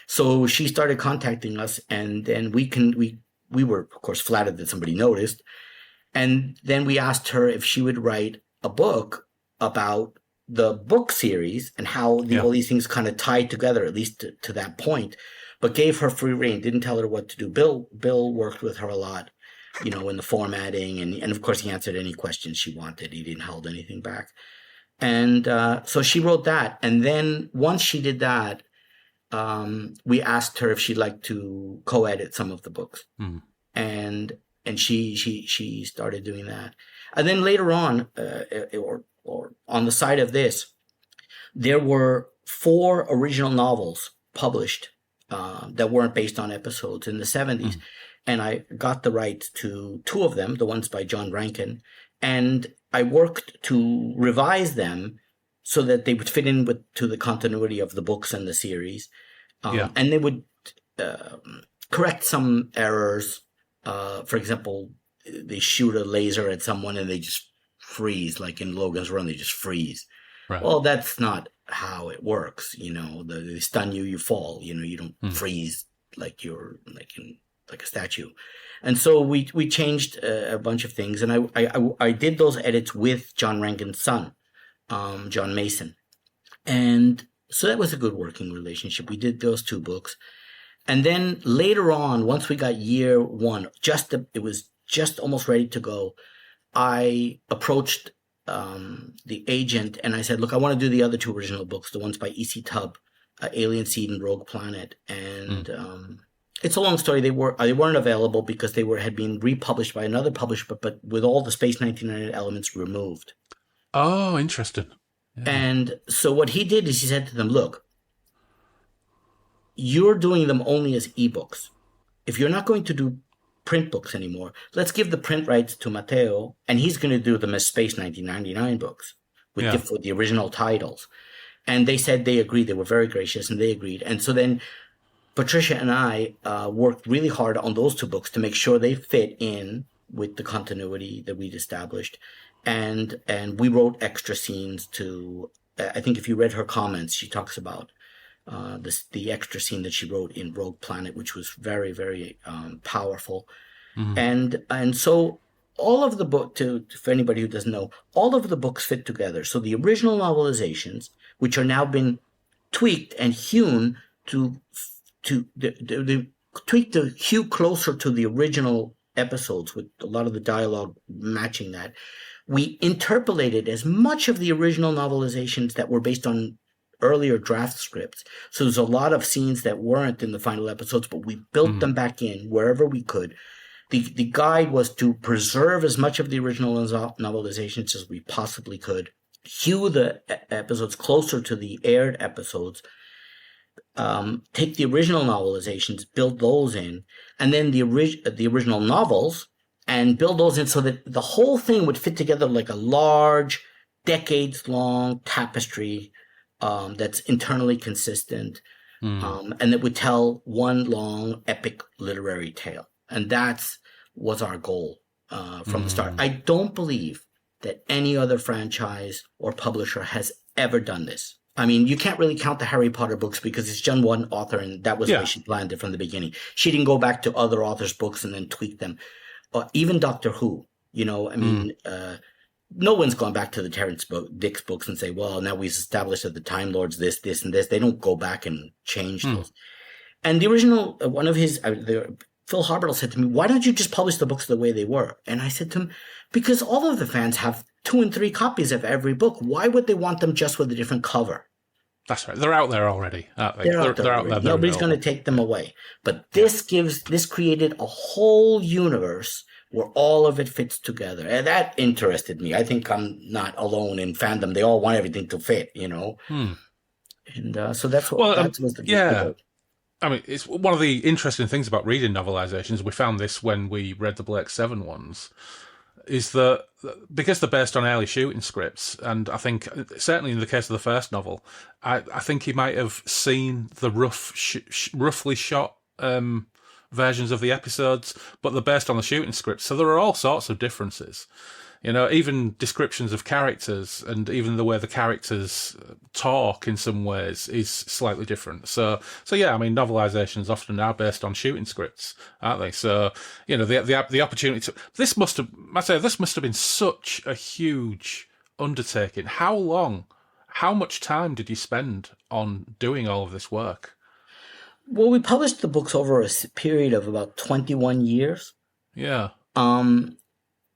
So she started contacting us, and then we were, of course, flattered that somebody noticed. And then we asked her if she would write a book about the book series and how all these things kind of tied together, at least to that point, but gave her free rein, didn't tell her what to do. Bill worked with her a lot, in the formatting. And of course, he answered any questions she wanted. He didn't hold anything back. And so she wrote that. And then once she did that, we asked her if she'd like to co-edit some of the books. And she started doing that. And then later on, or on the side of this, there were 4 original novels published that weren't based on episodes in the 70s. And I got the rights to 2 of them, the ones by John Rankin. And I worked to revise them so that they would fit in to the continuity of the books and the series. And they would correct some errors. For example, they shoot a laser at someone and they just freeze, like in Logan's Run, they just freeze. Right. Well, that's not how it works. They stun you, you fall. You don't freeze like you're like a statue. And so we changed a bunch of things, and I did those edits with John Rankin's son, John Mason, and so that was a good working relationship. We did those 2 books, and then later on, once we got year 1, it was just almost ready to go, I approached the agent and I said, "Look, I want to do the other 2 original books, the ones by E.C. Tubb, Alien Seed and Rogue Planet," and it's a long story. They weren't available because they had been republished by another publisher, but with all the Space 1999 elements removed. Oh, interesting. Yeah. And so what he did is he said to them, "Look, you're doing them only as ebooks. If you're not going to do print books anymore, let's give the print rights to Mateo, and he's going to do them as Space 1999 books with the original titles." And they said they agreed. They were very gracious, and they agreed. And so then Patricia and I worked really hard on those 2 books to make sure they fit in with the continuity that we'd established. And we wrote extra scenes to, I think if you read her comments, she talks about the extra scene that she wrote in Rogue Planet, which was very, very powerful. Mm. And so all of the book, for anybody who doesn't know, all of the books fit together. So the original novelizations, which are now been tweaked and hewn to tweaked to hew closer to the original episodes, with a lot of the dialogue matching that. We interpolated as much of the original novelizations that were based on earlier draft scripts. So there's a lot of scenes that weren't in the final episodes, but we built them back in wherever we could. The guide was to preserve as much of the original novelizations as we possibly could, hew the episodes closer to the aired episodes, take the original novelizations, build those in, and then the original novels, and build those in so that the whole thing would fit together like a large, decades-long tapestry that's internally consistent, and that would tell one long, epic literary tale. And that was our goal from the start. I don't believe that any other franchise or publisher has ever done this. I mean, you can't really count the Harry Potter books because it's just one author, and that was the way she planned it from the beginning. She didn't go back to other authors' books and then tweak them. Even Doctor Who, I mean, no one's gone back to the Terrence Dicks books and say, well, now we've established that the Time Lords this, and this. They don't go back and change those. And the original, one of his, Phil Harbottle said to me, why don't you just publish the books the way they were? And I said to him, because all of the fans have 2 and 3 copies of every book. Why would they want them just with a different cover? That's right. They're out there already, aren't they? They're out there. Nobody's going to take them away. But this created a whole universe where all of it fits together. And that interested me. I think I'm not alone in fandom. They all want everything to fit, And so that's what that was the goal. I mean, it's one of the interesting things about reading novelizations. We found this when we read the Blake Seven ones, is that because they're based on early shooting scripts, and I think certainly in the case of the first novel, I think he might have seen the roughly shot versions of the episodes, but they're based on the shooting scripts, so there are all sorts of differences. Even descriptions of characters and even the way the characters talk in some ways is slightly different. So yeah, I mean, novelizations often are based on shooting scripts, aren't they? So, the opportunity to, this must have been such a huge undertaking. How much time did you spend on doing all of this work? Well, we published the books over a period of about 21 years. Yeah.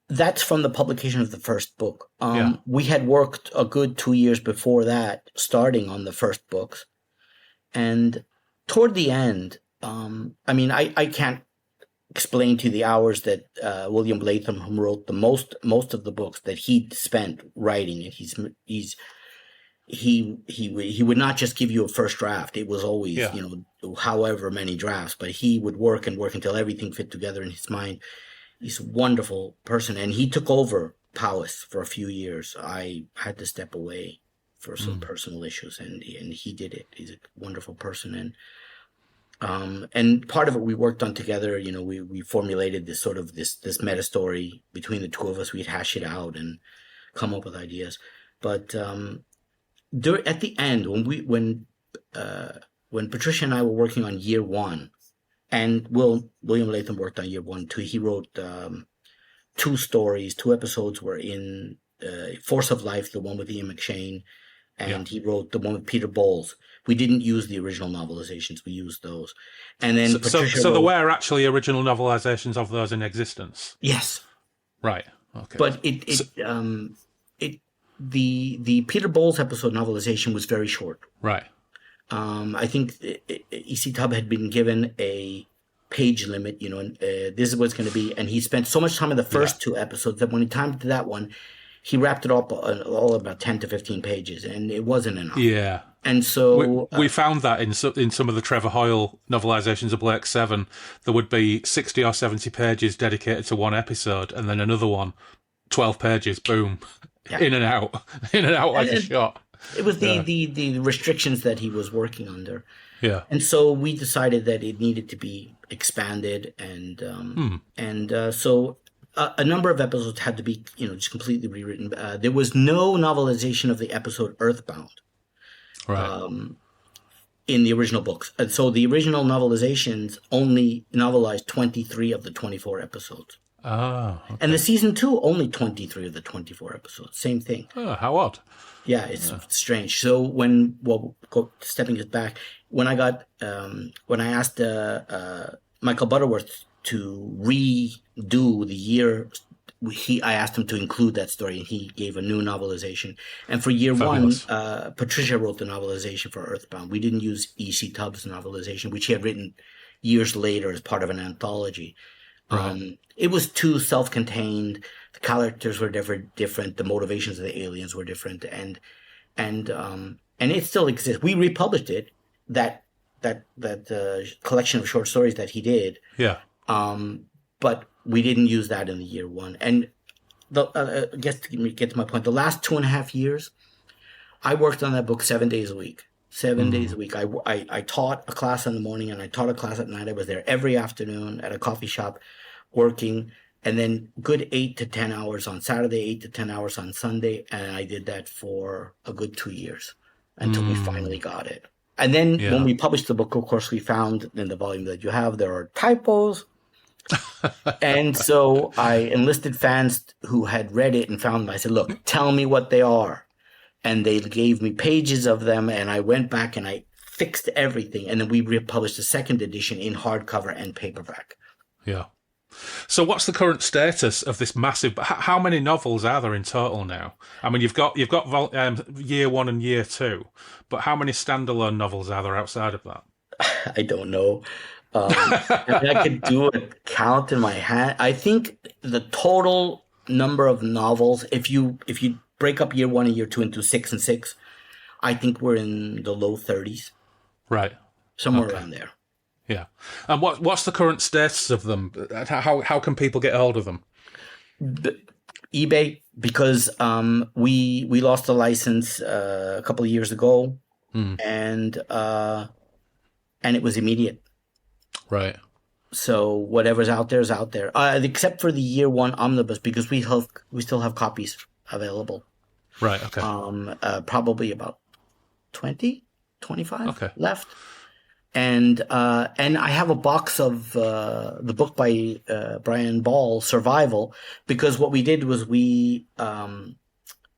That's from the publication of the first book. We had worked a good 2 years before that, starting on the first books. And toward the end, I can't explain to you the hours that William Latham, who wrote the most of the books, that he spent writing it. He would not just give you a first draft. It was always, however many drafts, but he would work until everything fit together in his mind. He's a wonderful person, and he took over Powys for a few years. I had to step away for some personal issues, and he did it. He's a wonderful person, and part of it we worked on together. We formulated this sort of this meta story between the two of us. We'd hash it out and come up with ideas. But at the end, when Patricia and I were working on year one. And William Latham worked on year 1 too. He wrote 2 stories. 2 episodes were in Force of Life, the one with Ian McShane, and he wrote the one with Peter Bowles. We didn't use the original novelizations; we used those. And then so there were actually original novelizations of those in existence. Yes. Right. Okay. But the Peter Bowles episode novelization was very short. Right. I think E.C. Tubb had been given a page limit, and this is what it's going to be. And he spent so much time in the first 2 episodes that when he timed to that one, he wrapped it up all about 10 to 15 pages, and it wasn't enough. Yeah. And so we found that in some of the Trevor Hoyle novelizations of Blake Seven, there would be 60 or 70 pages dedicated to one episode, and then another one, 12 pages, boom, in and out like a shot. It was the restrictions that he was working under. Yeah. And so we decided that it needed to be expanded, and so a number of episodes had to be, just completely rewritten. There was no novelization of the episode Earthbound. Right. in the original books. And so the original novelizations only novelized 23 of the 24 episodes. Oh, okay. And the season 2, only 23 of the 24 episodes. Same thing. Oh, how odd. Yeah, it's strange. So stepping it back, when I asked Michael Butterworth to redo the year, I asked him to include that story, and he gave a new novelization. And for year Fabulous. 1, Patricia wrote the novelization for Earthbound. We didn't use E.C. Tubbs' novelization, which he had written years later as part of an anthology. Right. It was too self-contained. The characters were different. The motivations of the aliens were different, and it still exists. We republished it, that collection of short stories that he did. Yeah. But we didn't use that in the year 1. And I guess to get to my point, the last 2.5 years, I worked on that book 7 days a week. 7 days a week. I taught a class in the morning and I taught a class at night. I was there every afternoon at a coffee shop working, and then good 8 to 10 hours on Saturday, 8 to 10 hours on Sunday. And I did that for a good 2 years until we finally got it. And then when we published the book, of course, we found in the volume that you have, there are typos. And so I enlisted fans who had read it and found them. I said, look, tell me what they are. And they gave me pages of them, and I went back and I fixed everything. And then we republished the second edition in hardcover and paperback. Yeah. So what's the current status of this massive? How many novels are there in total now? I mean, you've got year 1 and year 2, but how many standalone novels are there outside of that? I don't know. I could do a count in my hand. I think the total number of novels, if you break up year 1 and year 2 into 6 and 6, I think we're in the low 30s. Right. Somewhere around there. Yeah. And what's the current status of them? How can people get hold of them? eBay, because we lost the license a couple of years ago, and it was immediate. Right. So whatever's out there is out there, except for the year 1 omnibus, because we still have copies available. Right. Okay. Probably about 20, 25 left. And I have a box of the book by Brian Ball, Survival, because what we did was we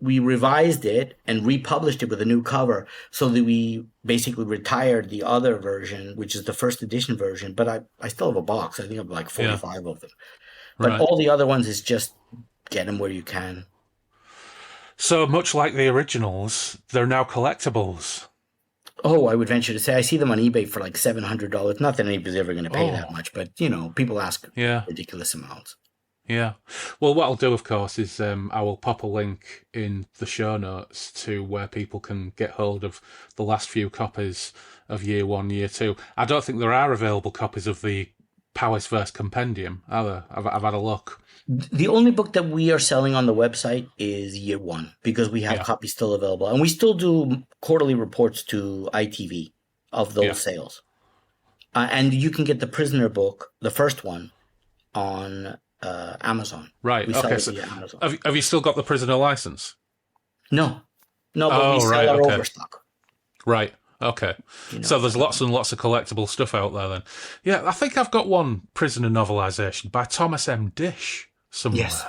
revised it and republished it with a new cover, so that we basically retired the other version, which is the first edition version. But I still have a box. I think I have like 45 of them. But all the other ones is just get them where you can. So much like the originals, they're now collectibles. Oh, I would venture to say I see them on eBay for like $700. Not that anybody's ever going to pay that much, but people ask ridiculous amounts. Yeah. Well, what I'll do, of course, is I will pop a link in the show notes to where people can get hold of the last few copies of year 1, year 2. I don't think there are available copies of the Powysverse compendium, are there? I've had a look. The only book that we are selling on the website is year 1, because we have copies still available. And we still do quarterly reports to ITV of those sales. And you can get the Prisoner book, the first one, on Amazon. Right. Okay. So Amazon. Have you still got the Prisoner license? No, but we sell our overstock. Right. Okay. So there's lots and lots of collectible stuff out there then. Yeah, I think I've got one Prisoner novelisation by Thomas M. Dish somewhere. Yes.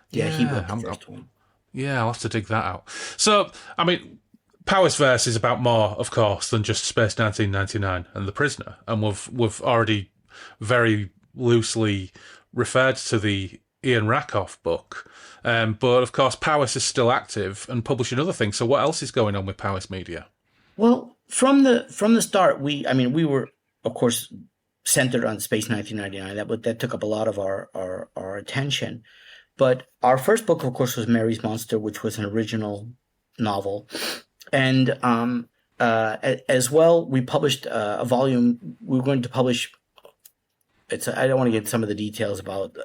Yeah, he wrote the first one. Yeah, I'll have to dig that out. So, I mean, Powysverse is about more, of course, than just Space 1999 and The Prisoner. And we've already very loosely referred to the Ian Rakoff book. But, of course, Powys is still active and publishing other things. So what else is going on with Powys Media? Well, from the start, we were, of course, centered on Space 1999. That took up a lot of our attention. But our first book, of course, was Mary's Monster, which was an original novel. And as well, we published a volume. We were going to publish. I don't want to get some of the details about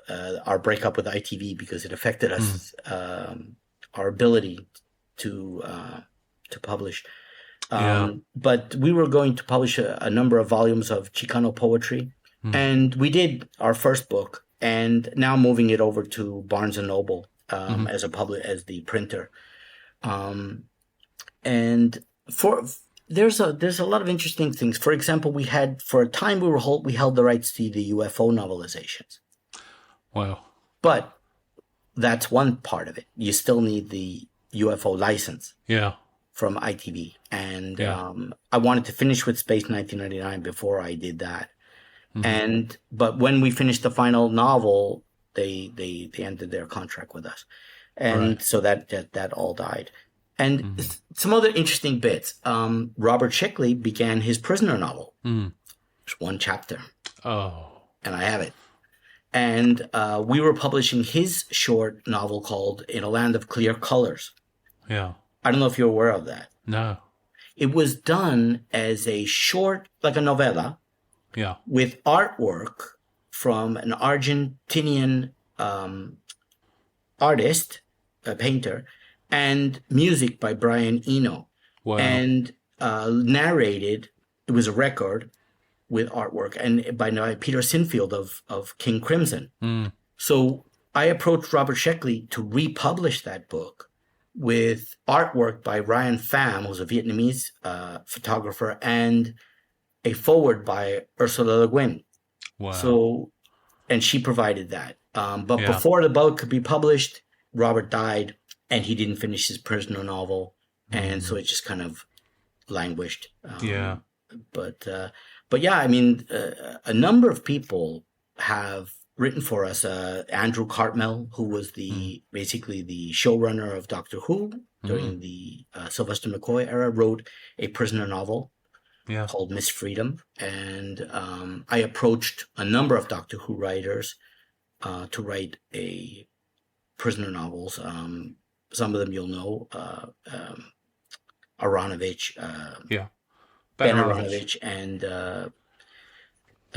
our breakup with ITV, because it affected us, our ability to publish. But we were going to publish a number of volumes of Chicano poetry, and we did our first book, and now moving it over to Barnes and Noble as the printer. And there's a lot of interesting things. For example, we had for a time we held the rights to the UFO novelizations, Wow. but that's one part of it. You still need the UFO license Yeah. from ITV, and Yeah. I wanted to finish with Space 1999 before I did that. Mm-hmm. But when we finished the final novel, they ended their contract with us, Right. and so that all died. And Mm-hmm. some other interesting bits. Robert Shickley began his prisoner novel. Mm. There's one chapter, Oh. and I have it. And we were publishing his short novel called "In a Land of Clear Colors." Yeah. I don't know if you're aware of that. No. It was done as a short, like a novella, Yeah. with artwork from an Argentinian artist, a painter, and music by Brian Eno, Wow. and narrated. It was a record with artwork and by Peter Sinfield of King Crimson. Mm. So I approached Robert Sheckley to republish that book with artwork by Ryan Pham, who's a Vietnamese photographer, and a foreword by Ursula Le Guin. Wow. So, and she provided that. But Yeah. before the book could be published, Robert died, and he didn't finish his prisoner novel, and so it just kind of languished. Yeah. But yeah, I mean, a number of people have written for us. Andrew Cartmel, who was basically the showrunner of Doctor Who during the Sylvester McCoy era, wrote a prisoner novel Yeah. called Miss Freedom. And I approached a number of Doctor Who writers to write a prisoner novels. Some of them you'll know, Aronovich, Yeah. Ben Aronovich. Aronovich, and a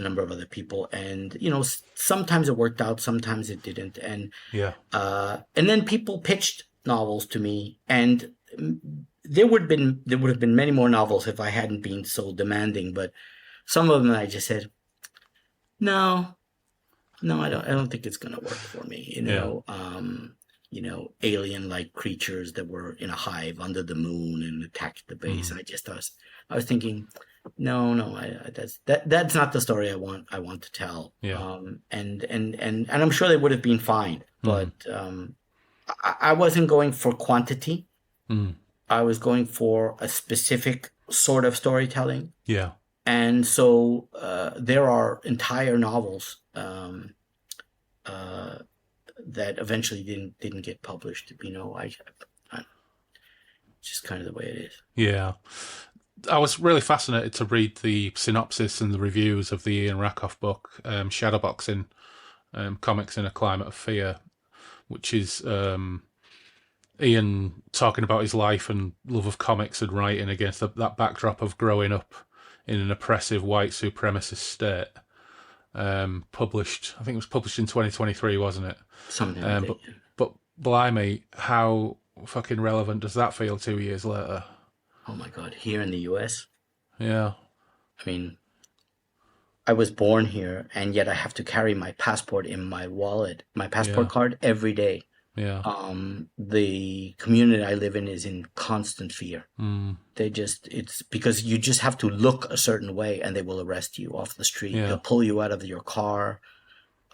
number of other people. And, you know, sometimes it worked out, sometimes it didn't. And Yeah. then people pitched novels to me, and there would have been many more novels if I hadn't been so demanding. But some of them I just said, no, I don't think it's going to work for me. You know, alien-like creatures that were in a hive under the moon and attacked the base. I was thinking, no, that's not the story I want to tell. Yeah. And I'm sure they would have been fine, but I wasn't going for quantity. I was going for a specific sort of storytelling. Yeah. And so there are entire novels that eventually didn't get published. You know, I just kind of the way it is. Yeah. I was really fascinated to read the synopsis and the reviews of the Ian Rakoff book, Shadowboxing, Comics in a Climate of Fear, which is Ian talking about his life and love of comics and writing against that backdrop of growing up in an oppressive white supremacist state. Published, I think it was published in 2023, wasn't it? Something like that. But blimey, how fucking relevant does that feel 2 years later? Oh my God, here in the US? Yeah. I mean, I was born here, and yet I have to carry my passport in my wallet, my passport card every day. Yeah. The community I live in is in constant fear. It's because you just have to look a certain way and they will arrest you off the street. Yeah. They'll pull you out of your car.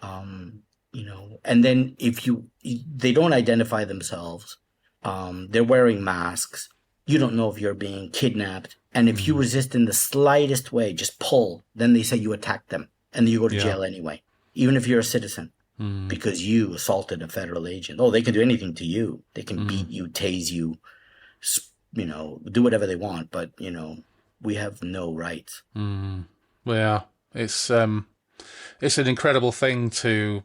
You know, and then if they don't identify themselves, they're wearing masks. You don't know if you're being kidnapped. And if you resist in the slightest way, just pull, then they say you attacked them and you go to jail anyway, even if you're a citizen. Because you assaulted a federal agent. Oh, they can do anything to you. They can beat you, tase you, you know, do whatever they want. But, you know, we have no rights. Well, yeah, it's an incredible thing to.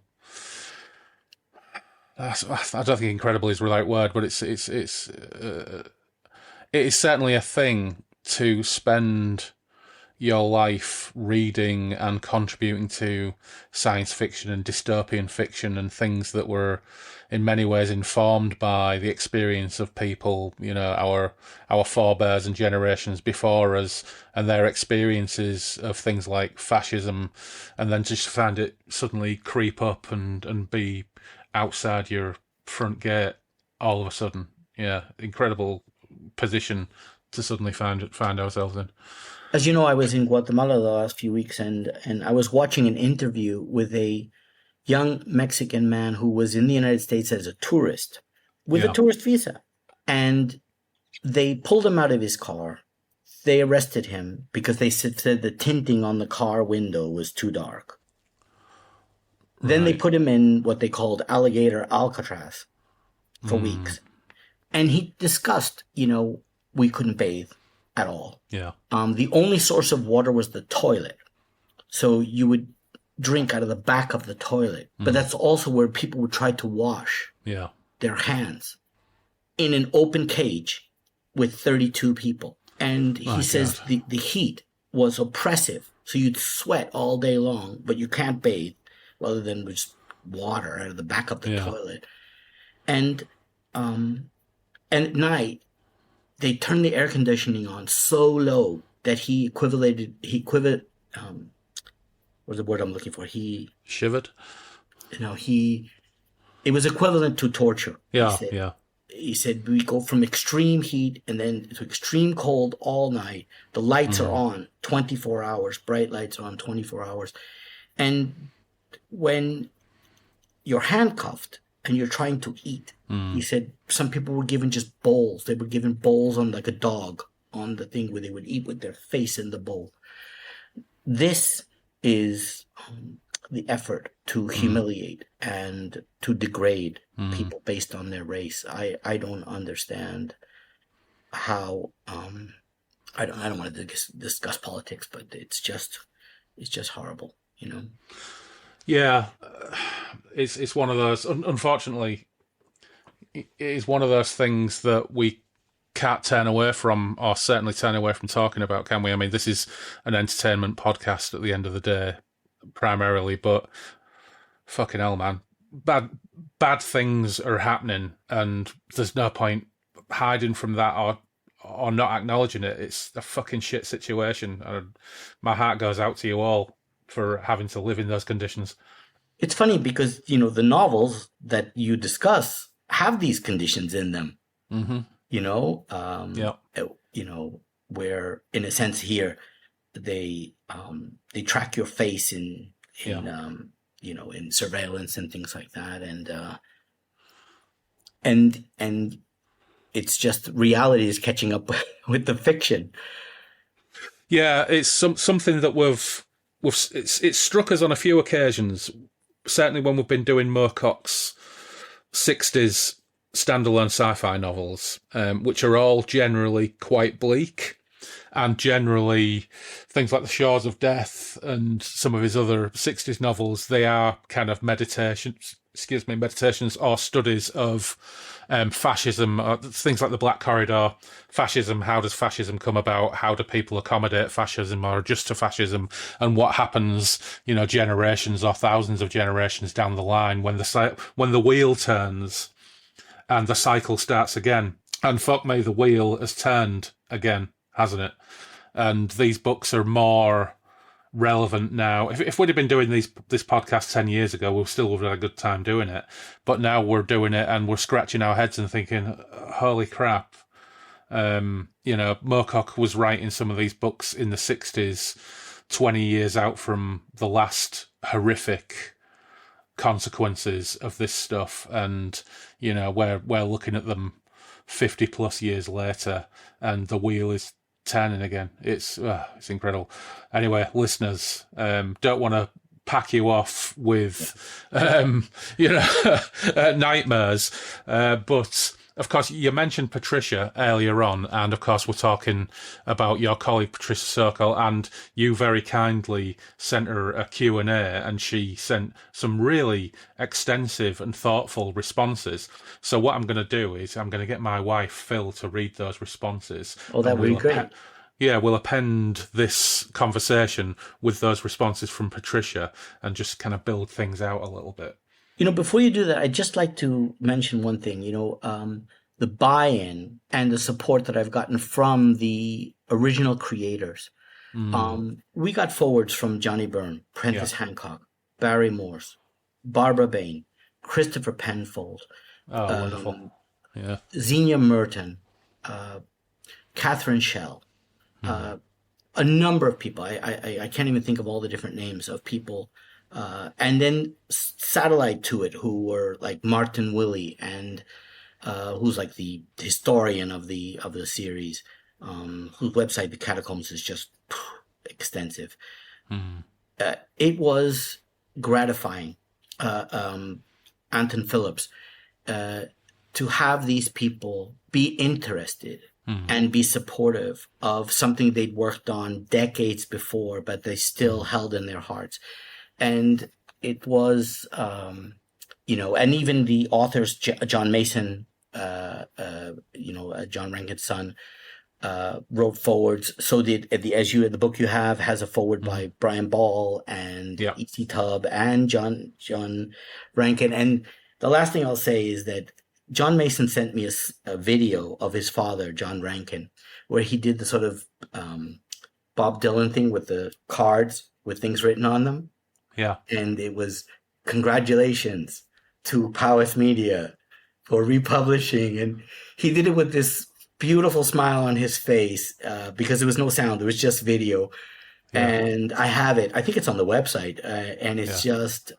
I don't think incredible is the right word, but it is certainly a thing to spend your life reading and contributing to science fiction and dystopian fiction and things that were in many ways informed by the experience of people, you know, our forebears and generations before us and their experiences of things like fascism, and then just find it suddenly creep up and be outside your front gate all of a sudden. Yeah, incredible position to suddenly find ourselves in. As you know, I was in Guatemala the last few weeks, and I was watching an interview with a young Mexican man who was in the United States as a tourist with a tourist visa. And they pulled him out of his car. They arrested him because they said the tinting on the car window was too dark. Then they put him in what they called alligator Alcatraz for weeks. And he discussed, we couldn't bathe at all. Yeah. The only source of water was the toilet. So you would drink out of the back of the toilet. But that's also where people would try to wash their hands in an open cage with 32 people. And he says the heat was oppressive. So you'd sweat all day long, but you can't bathe other than just water out of the back of the toilet. And at night, they turned the air conditioning on so low that what's the word I'm looking for? He shivered. It was equivalent to torture. Yeah. He said we go from extreme heat and then to extreme cold all night. The lights are on 24 hours. Bright lights are on 24 hours. And when you're handcuffed and you're trying to eat, he said some people were given just bowls. They were given bowls on like a dog on the thing where they would eat with their face in the bowl. This is the effort to humiliate and to degrade people based on their race. I don't understand how. I don't want to discuss politics, but it's just horrible, Yeah, it's one of those. Unfortunately, it is one of those things that we can't turn away from, or certainly turn away from talking about, can we? I mean, this is an entertainment podcast at the end of the day, primarily, but fucking hell, man, bad things are happening, and there's no point hiding from that or not acknowledging it. It's a fucking shit situation, and my heart goes out to you all for having to live in those conditions. It's funny because, the novels that you discuss have these conditions in them, where in a sense here, they track your face in surveillance and things like that. And it's just reality is catching up with the fiction. Yeah. It's something that it's struck us on a few occasions, certainly when we've been doing Moorcock's 60s standalone sci-fi novels, which are all generally quite bleak, and generally things like The Shores of Death and some of his other 60s novels, they are kind of meditations or studies of fascism, things like The Black Corridor, fascism, how does fascism come about, how do people accommodate fascism or adjust to fascism, and what happens, generations or thousands of generations down the line when the wheel turns and the cycle starts again. And fuck me, the wheel has turned again, hasn't it? And these books are more relevant now. If we'd have been doing this podcast 10 years ago, we still would have had a good time doing it. But now we're doing it and we're scratching our heads and thinking, holy crap. Moorcock was writing some of these books in the 60s, 20 years out from the last horrific consequences of this stuff. And, we're looking at them 50 plus years later and the wheel is turning again. It's incredible. Anyway, listeners, don't want to pack you off with nightmares, but of course you mentioned Patricia earlier on, and of course we're talking about your colleague Patricia Sokol, and you very kindly sent her a Q&A, and she sent some really extensive and thoughtful responses. So what I'm going to do is I'm going to get my wife Phil to read those responses. Oh, that would be great. We'll append this conversation with those responses from Patricia and just kind of build things out a little bit. Before you do that, I'd just like to mention one thing, the buy-in and the support that I've gotten from the original creators. We got forwards from Johnny Byrne, Prentice Hancock, Barry Morse, Barbara Bain, Christopher Penfold, wonderful. Xenia Merton, Catherine Schell, a number of people. I can't even think of all the different names of people. And then satellite to it, who were like Martin Willie, and who's like the historian of the series, whose website, The Catacombs, is just extensive. It was gratifying, Anton Phillips, to have these people be interested and be supportive of something they'd worked on decades before, but they still held in their hearts. And it was, and even the authors, John Mason, John Rankin's son, wrote forwards. So did the book you have has a forward by Brian Ball and E.C. Tubb and John Rankin. And the last thing I'll say is that John Mason sent me a video of his father, John Rankin, where he did the sort of Bob Dylan thing with the cards with things written on them. Yeah. And it was, congratulations to Powys Media for republishing. And he did it with this beautiful smile on his face, because there was no sound. It was just video. Yeah. And I have it. I think it's on the website. And it's just,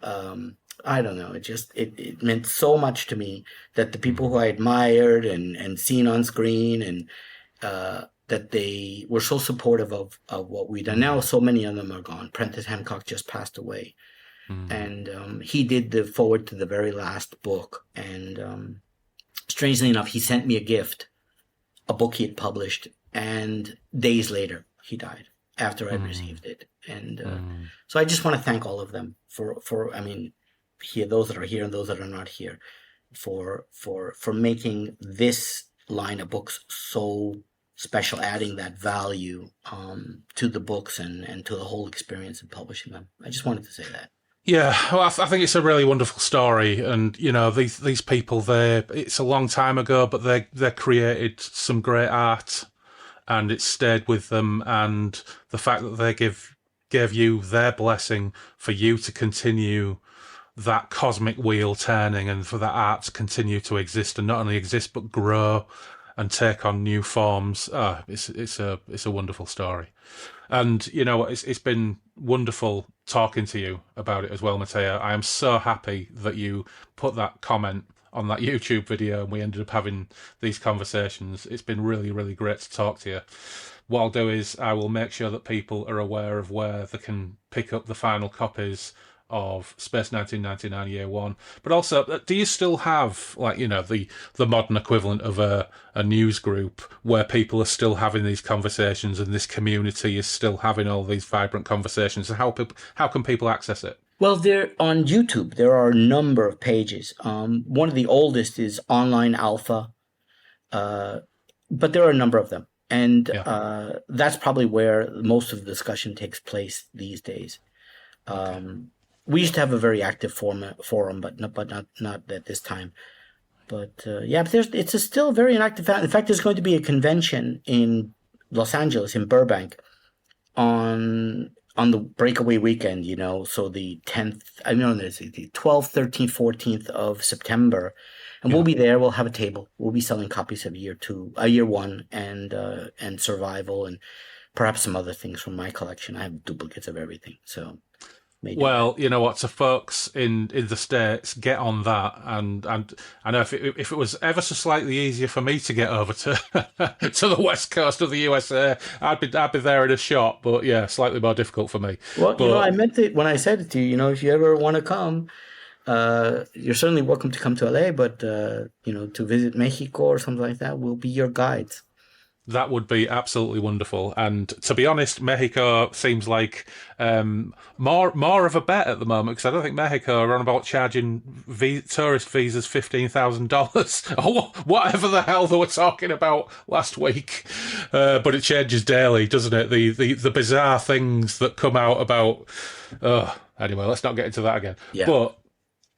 I don't know. It meant so much to me that the people who I admired and seen on screen, and that they were so supportive of what we'd done. Now so many of them are gone. Prentice Hancock just passed away. And he did the forward to the very last book. And strangely enough, he sent me a gift, a book he had published, and days later he died after I'd received it. And so I just want to thank all of them for here, those that are here and those that are not here, for making this line of books so special, adding that value to the books and to the whole experience of publishing them. I just wanted to say that. Yeah, well, I think it's a really wonderful story, and these people, it's a long time ago, but they created some great art, and it stayed with them, and the fact that they gave you their blessing for you to continue that cosmic wheel turning, and for that art to continue to exist, and not only exist but grow and take on new forms. It's a wonderful story. And it's been wonderful talking to you about it as well, Mateo. I am so happy that you put that comment on that YouTube video and we ended up having these conversations. It's been really, really great to talk to you. What I'll do is I will make sure that people are aware of where they can pick up the final copies of Space 1999 Year One. But also, do you still have the modern equivalent of a news group where people are still having these conversations and this community is still having all these vibrant conversations? So how can people access it? Well, on YouTube, there are a number of pages. One of the oldest is Online Alpha, but there are a number of them. And that's probably where most of the discussion takes place these days. We used to have a very active forum, but not at this time. But it's still very inactive. In fact, there's going to be a convention in Los Angeles, in Burbank, on the breakaway weekend. So the 10th, there's the 12th, 13th, 14th of September, and we'll be there. We'll have a table. We'll be selling copies of Year One, and Survival, and perhaps some other things from my collection. I have duplicates of everything, so. Well, you know what, to folks in the States, get on that, and I know if it was ever so slightly easier for me to get over to to the west coast of the USA, I'd be there in a shot, but yeah, slightly more difficult for me. Well, I meant it when I said it to you. If you ever want to come, you're certainly welcome to come to LA, but to visit Mexico or something like that, we'll be your guides. That would be absolutely wonderful. And to be honest, Mexico seems like more of a bet at the moment, because I don't think Mexico are on about charging tourist visas $15,000 or whatever the hell they were talking about last week. But it changes daily, doesn't it? The bizarre things that come out about. Anyway, let's not get into that again. Yeah. But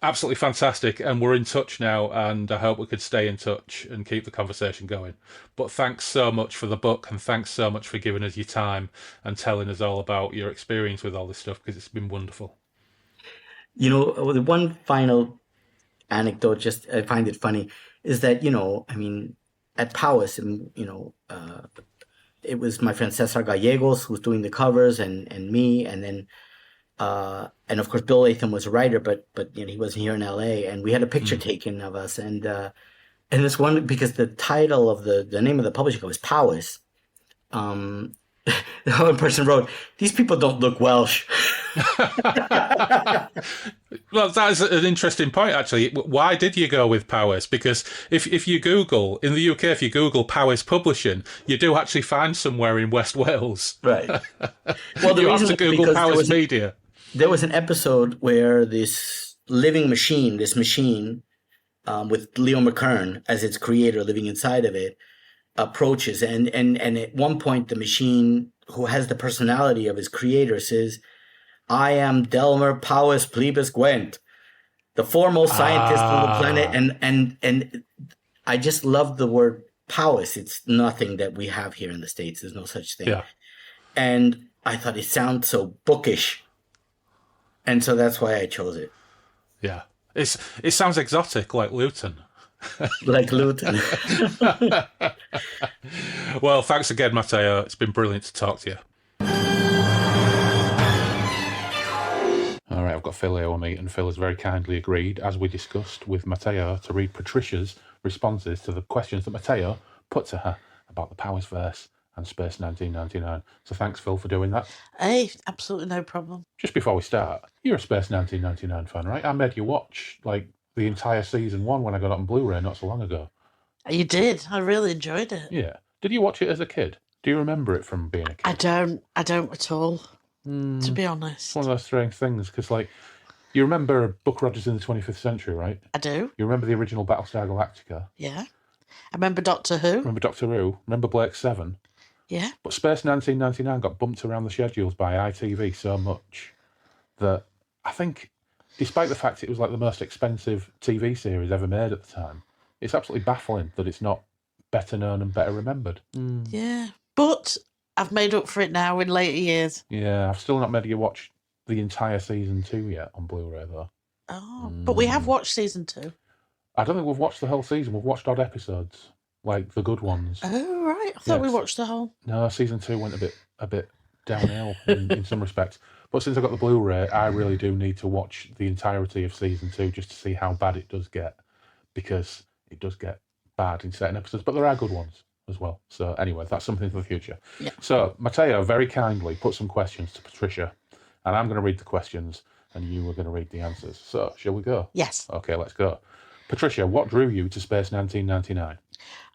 absolutely fantastic, and we're in touch now, and I hope we could stay in touch and keep the conversation going. But thanks so much for the book, and thanks so much for giving us your time and telling us all about your experience with all this stuff, because it's been wonderful. The one final anecdote, just I find it funny, is that, at Powys, and it was my friend Cesar Gallegos who was doing the covers, and me, and then and of course Bill Latham was a writer, but he wasn't here in L.A. And we had a picture taken of us, and this one, because the title of the name of the publishing was Powys. The one person wrote, "These people don't look Welsh." Well, that's an interesting point, actually. Why did you go with Powys? Because if you Google, in the UK, if you Google Powys Publishing, you do actually find somewhere in West Wales. Right. Well, you have to Google Powys Media. There was an episode where this machine, with Leo McKern as its creator living inside of it, approaches. And at one point, the machine, who has the personality of his creator, says, "I am Delmer Powys Plebis Gwent, the foremost scientist on the planet." And I just love the word Powys. It's nothing that we have here in the States. There's no such thing. Yeah. And I thought it sounds so bookish. And so that's why I chose it. Yeah. It sounds exotic, like Luton. Like Luton. Well, thanks again, Mateo. It's been brilliant to talk to you. All right, I've got Phil here with me, and Phil has very kindly agreed, as we discussed with Mateo, to read Patricia's responses to the questions that Mateo put to her about the Powysverse and Space 1999. So thanks, Phil, for doing that. Hey, absolutely no problem. Just before we start, you're a Space 1999 fan, right? I made you watch, the entire season 1 when I got it on Blu-ray not so long ago. You did. I really enjoyed it. Yeah. Did you watch it as a kid? Do you remember it from being a kid? I don't at all, to be honest. It's one of those strange things, because, you remember Buck Rogers in the 25th Century, right? I do. You remember the original Battlestar Galactica? Yeah. I remember Doctor Who. Remember Doctor Who? Remember Blake 7? Yeah. But Space 1999 got bumped around the schedules by ITV so much that I think, despite the fact it was the most expensive TV series ever made at the time, it's absolutely baffling that it's not better known and better remembered. Yeah. But I've made up for it now in later years. Yeah, I've still not made you watch the entire season 2 yet on Blu-ray, though. Oh, but we have watched season 2. I don't think we've watched the whole season. We've watched odd episodes, like the good ones. Oh, right. I thought we watched the whole. No, season 2 went a bit downhill in some respects. But since I got the Blu-ray, I really do need to watch the entirety of season 2 just to see how bad it does get, because it does get bad in certain episodes, but there are good ones as well. So anyway, that's something for the future. Yeah. So Mateo very kindly put some questions to Patricia, and I'm going to read the questions, and you are going to read the answers. So shall we go? Yes. Okay, let's go. Patricia, what drew you to Space 1999?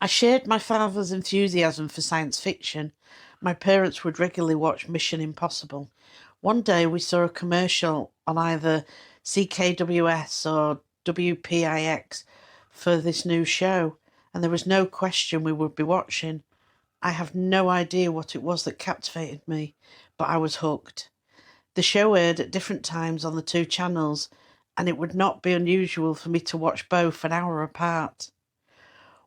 I shared my father's enthusiasm for science fiction. My parents would regularly watch Mission Impossible. One day we saw a commercial on either CKWS or WPIX for this new show, and there was no question we would be watching. I have no idea what it was that captivated me, but I was hooked. The show aired at different times on the 2 channels, and it would not be unusual for me to watch both an hour apart.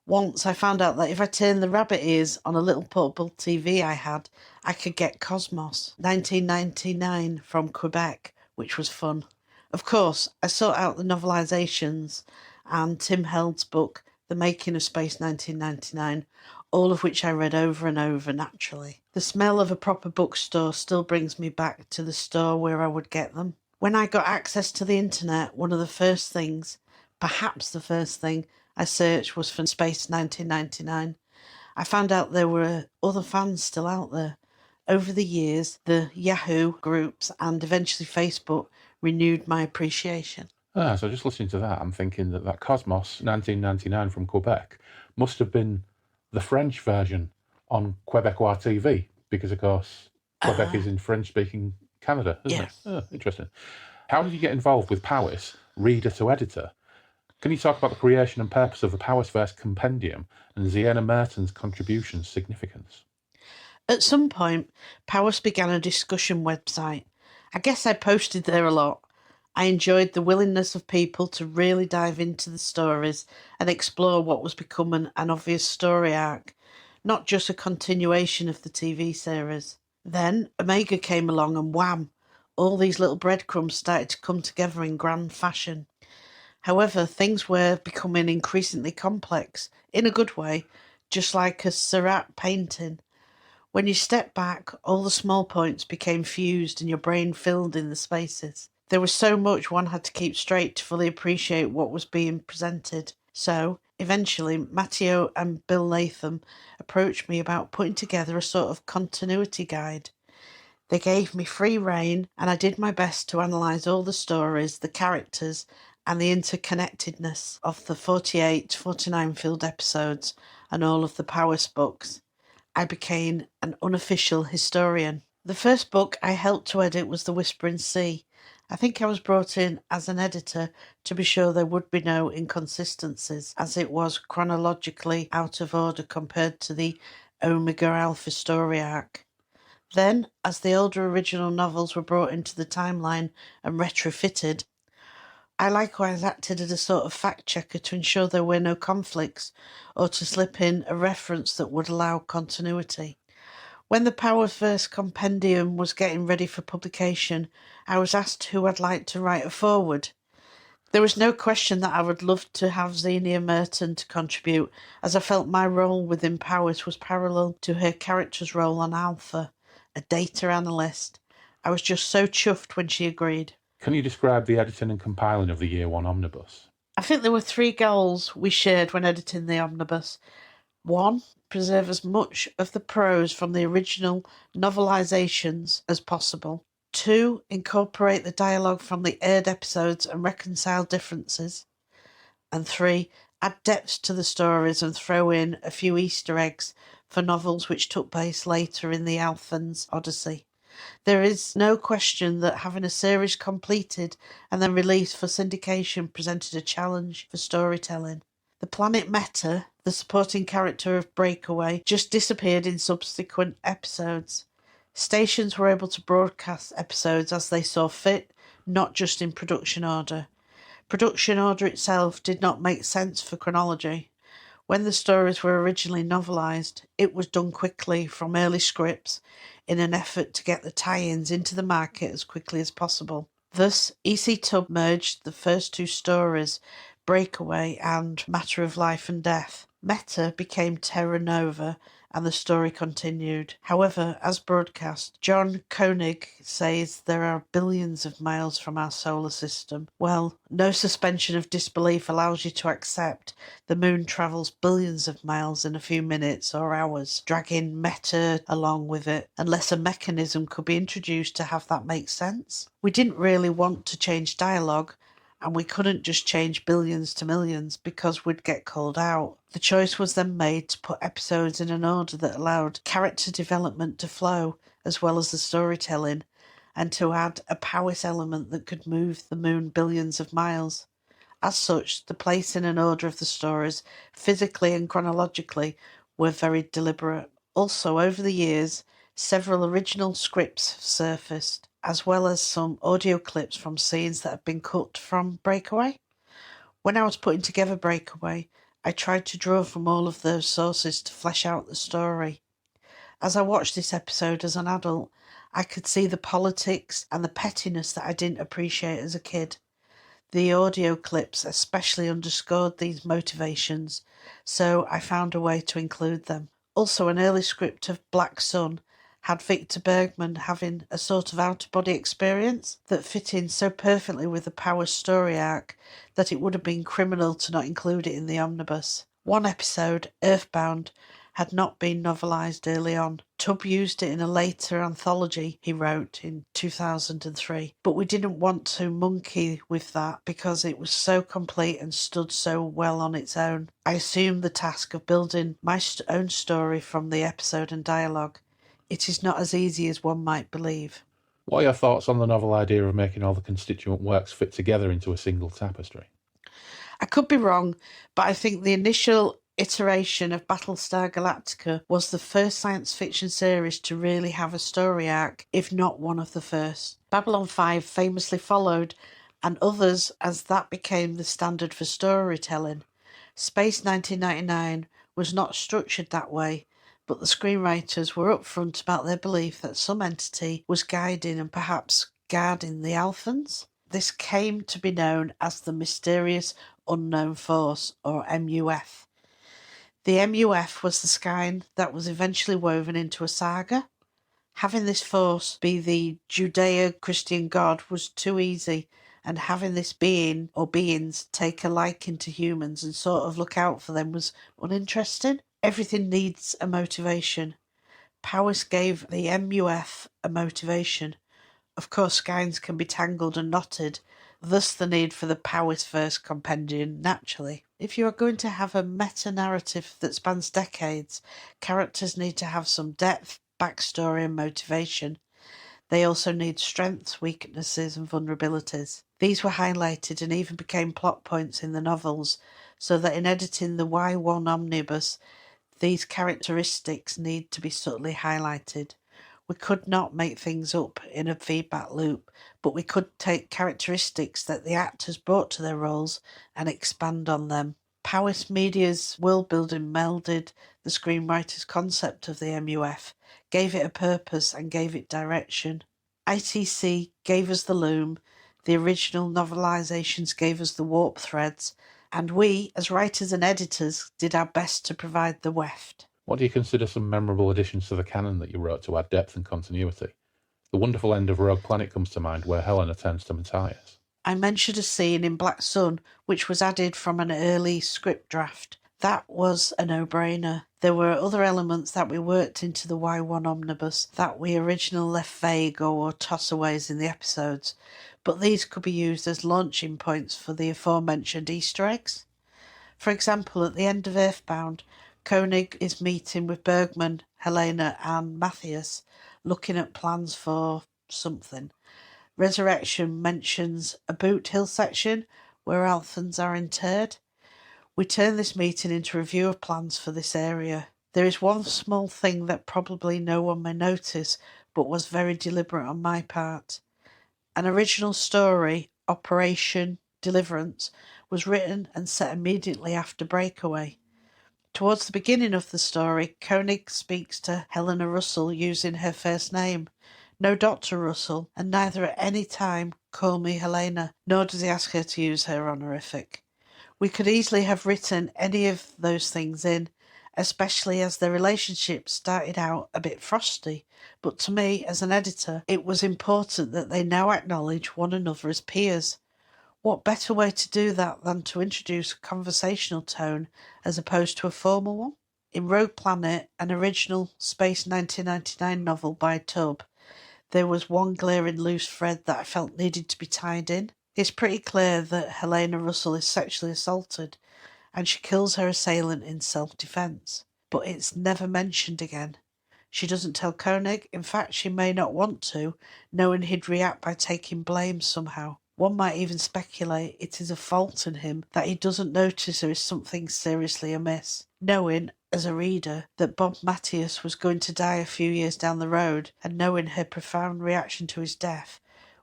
Once I found out that if I turned the rabbit ears on a little portable TV I had, I could get Cosmos 1999 from Quebec, which was fun. Of course, I sought out the novelisations and Tim Held's book, The Making of Space 1999, all of which I read over and over naturally. The smell of a proper bookstore still brings me back to the store where I would get them. When I got access to the internet, one of the first things, perhaps the first thing, I searched was for Space 1999. I found out there were other fans still out there. Over the years, the Yahoo groups and eventually Facebook renewed my appreciation. So just listening to that, I'm thinking that Cosmos 1999 from Quebec must have been the French version on Quebecois TV, because, of course, Quebec is in French-speaking Canada, isn't it? Oh, interesting. How did you get involved with Powys, reader to editor? Can you talk about the creation and purpose of the Powysverse compendium and Ziena Merton's contributions significance? At some point, Powys began a discussion website. I guess I posted there a lot. I enjoyed the willingness of people to really dive into the stories and explore what was becoming an obvious story arc, not just a continuation of the TV series. Then Omega came along and wham, all these little breadcrumbs started to come together in grand fashion. However, things were becoming increasingly complex, in a good way, just like a Seurat painting. When you step back, all the small points became fused and your brain filled in the spaces. There was so much one had to keep straight to fully appreciate what was being presented. So, eventually, Mateo and Bill Latham approached me about putting together a sort of continuity guide. They gave me free rein, and I did my best to analyse all the stories, the characters, and the interconnectedness of the 48, 49 field episodes and all of the Powys books. I became an unofficial historian. The first book I helped to edit was The Whispering Sea. I think I was brought in as an editor to be sure there would be no inconsistencies, as it was chronologically out of order compared to the Omega Alpha story arc. Then, as the older original novels were brought into the timeline and retrofitted, I likewise acted as a sort of fact-checker to ensure there were no conflicts or to slip in a reference that would allow continuity. When the Powysverse compendium was getting ready for publication, I was asked who I'd like to write a foreword. There was no question that I would love to have Xenia Merton to contribute, as I felt my role within Powys was parallel to her character's role on Alpha, a data analyst. I was just so chuffed when she agreed. Can you describe the editing and compiling of the Year 1 omnibus? I think there were 3 goals we shared when editing the omnibus. 1, preserve as much of the prose from the original novelisations as possible. 2, incorporate the dialogue from the aired episodes and reconcile differences. And 3, add depth to the stories and throw in a few Easter eggs for novels which took place later in the Alphans' Odyssey. There is no question that having a series completed and then released for syndication presented a challenge for storytelling. The planet Meta, the supporting character of Breakaway, just disappeared in subsequent episodes. Stations were able to broadcast episodes as they saw fit, not just in production order. Production order itself did not make sense for chronology. When the stories were originally novelised, it was done quickly from early scripts in an effort to get the tie-ins into the market as quickly as possible. Thus, EC Tub merged the first 2 stories, Breakaway and Matter of Life and Death. Meta became Terra Nova, and the story continued. However, as broadcast, John Koenig says there are billions of miles from our solar system. Well, no suspension of disbelief allows you to accept the moon travels billions of miles in a few minutes or hours, dragging Meta along with it, unless a mechanism could be introduced to have that make sense. We didn't really want to change dialogue, and we couldn't just change billions to millions because we'd get called out. The choice was then made to put episodes in an order that allowed character development to flow as well as the storytelling, and to add a Powys element that could move the moon billions of miles. As such, the placing and order of the stories, physically and chronologically, were very deliberate. Also, over the years, several original scripts have surfaced, as well as some audio clips from scenes that have been cut from Breakaway. When I was putting together Breakaway, I tried to draw from all of those sources to flesh out the story. As I watched this episode as an adult, I could see the politics and the pettiness that I didn't appreciate as a kid. The audio clips especially underscored these motivations, so I found a way to include them. Also, an early script of Black Sun had Victor Bergman having a sort of out-of-body experience that fit in so perfectly with the Powys story arc that it would have been criminal to not include it in the omnibus. One episode, Earthbound, had not been novelised early on. Tubb used it in a later anthology he wrote in 2003, but we didn't want to monkey with that because it was so complete and stood so well on its own. I assumed the task of building my own story from the episode and dialogue. It is not as easy as one might believe. What are your thoughts on the novel idea of making all the constituent works fit together into a single tapestry? I could be wrong, but I think the initial iteration of Battlestar Galactica was the first science fiction series to really have a story arc, if not one of the first. Babylon 5 famously followed, and others, as that became the standard for storytelling. Space 1999 was not structured that way, but the screenwriters were upfront about their belief that some entity was guiding and perhaps guarding the Alphans. This came to be known as the Mysterious Unknown Force, or MUF. The MUF was the skein that was eventually woven into a saga. Having this force be the Judeo-Christian god was too easy, and having this being or beings take a liking to humans and sort of look out for them was uninteresting. Everything needs a motivation. Powys gave the MUF a motivation. Of course, skeins can be tangled and knotted, thus the need for the Powysverse compendium naturally. If you are going to have a meta-narrative that spans decades, characters need to have some depth, backstory and motivation. They also need strengths, weaknesses and vulnerabilities. These were highlighted and even became plot points in the novels, so that in editing the Y1 omnibus, these characteristics need to be subtly highlighted. We could not make things up in a feedback loop, but we could take characteristics that the actors brought to their roles and expand on them. Powys Media's world building melded the screenwriter's concept of the MUF, gave it a purpose and gave it direction. ITC gave us the loom, the original novelisations gave us the warp threads, and we, as writers and editors, did our best to provide the weft. What do you consider some memorable additions to the canon that you wrote to add depth and continuity? The wonderful end of Rogue Planet comes to mind, where Helena turns to Matthias. I mentioned a scene in Black Sun, which was added from an early script draft. That was a no-brainer. There were other elements that we worked into the Y1 omnibus that we originally left vague or tossaways in the episodes, but these could be used as launching points for the aforementioned Easter eggs. For example, at the end of Earthbound, Koenig is meeting with Bergman, Helena and Matthias, looking at plans for something. Resurrection mentions a Boot Hill section where Alphans are interred. We turn this meeting into a review of plans for this area. There is one small thing that probably no one may notice, but was very deliberate on my part. An original story, Operation Deliverance, was written and set immediately after Breakaway. Towards the beginning of the story, Koenig speaks to Helena Russell using her first name. No Dr. Russell, and neither at any time call me Helena, nor does he ask her to use her honorific. We could easily have written any of those things in, especially as their relationship started out a bit frosty, but to me, as an editor, it was important that they now acknowledge one another as peers. What better way to do that than to introduce a conversational tone as opposed to a formal one? In Rogue Planet, an original Space 1999 novel by Tubb, there was one glaring loose thread that I felt needed to be tied in. It's pretty clear that Helena Russell is sexually assaulted and she kills her assailant in self-defense, but it's never mentioned again. She doesn't tell Koenig, in fact she may not want to, knowing he'd react by taking blame somehow. One might even speculate it is a fault in him that he doesn't notice there is something seriously amiss. Knowing, as a reader, that Bob Matthias was going to die a few years down the road, and knowing her profound reaction to his death,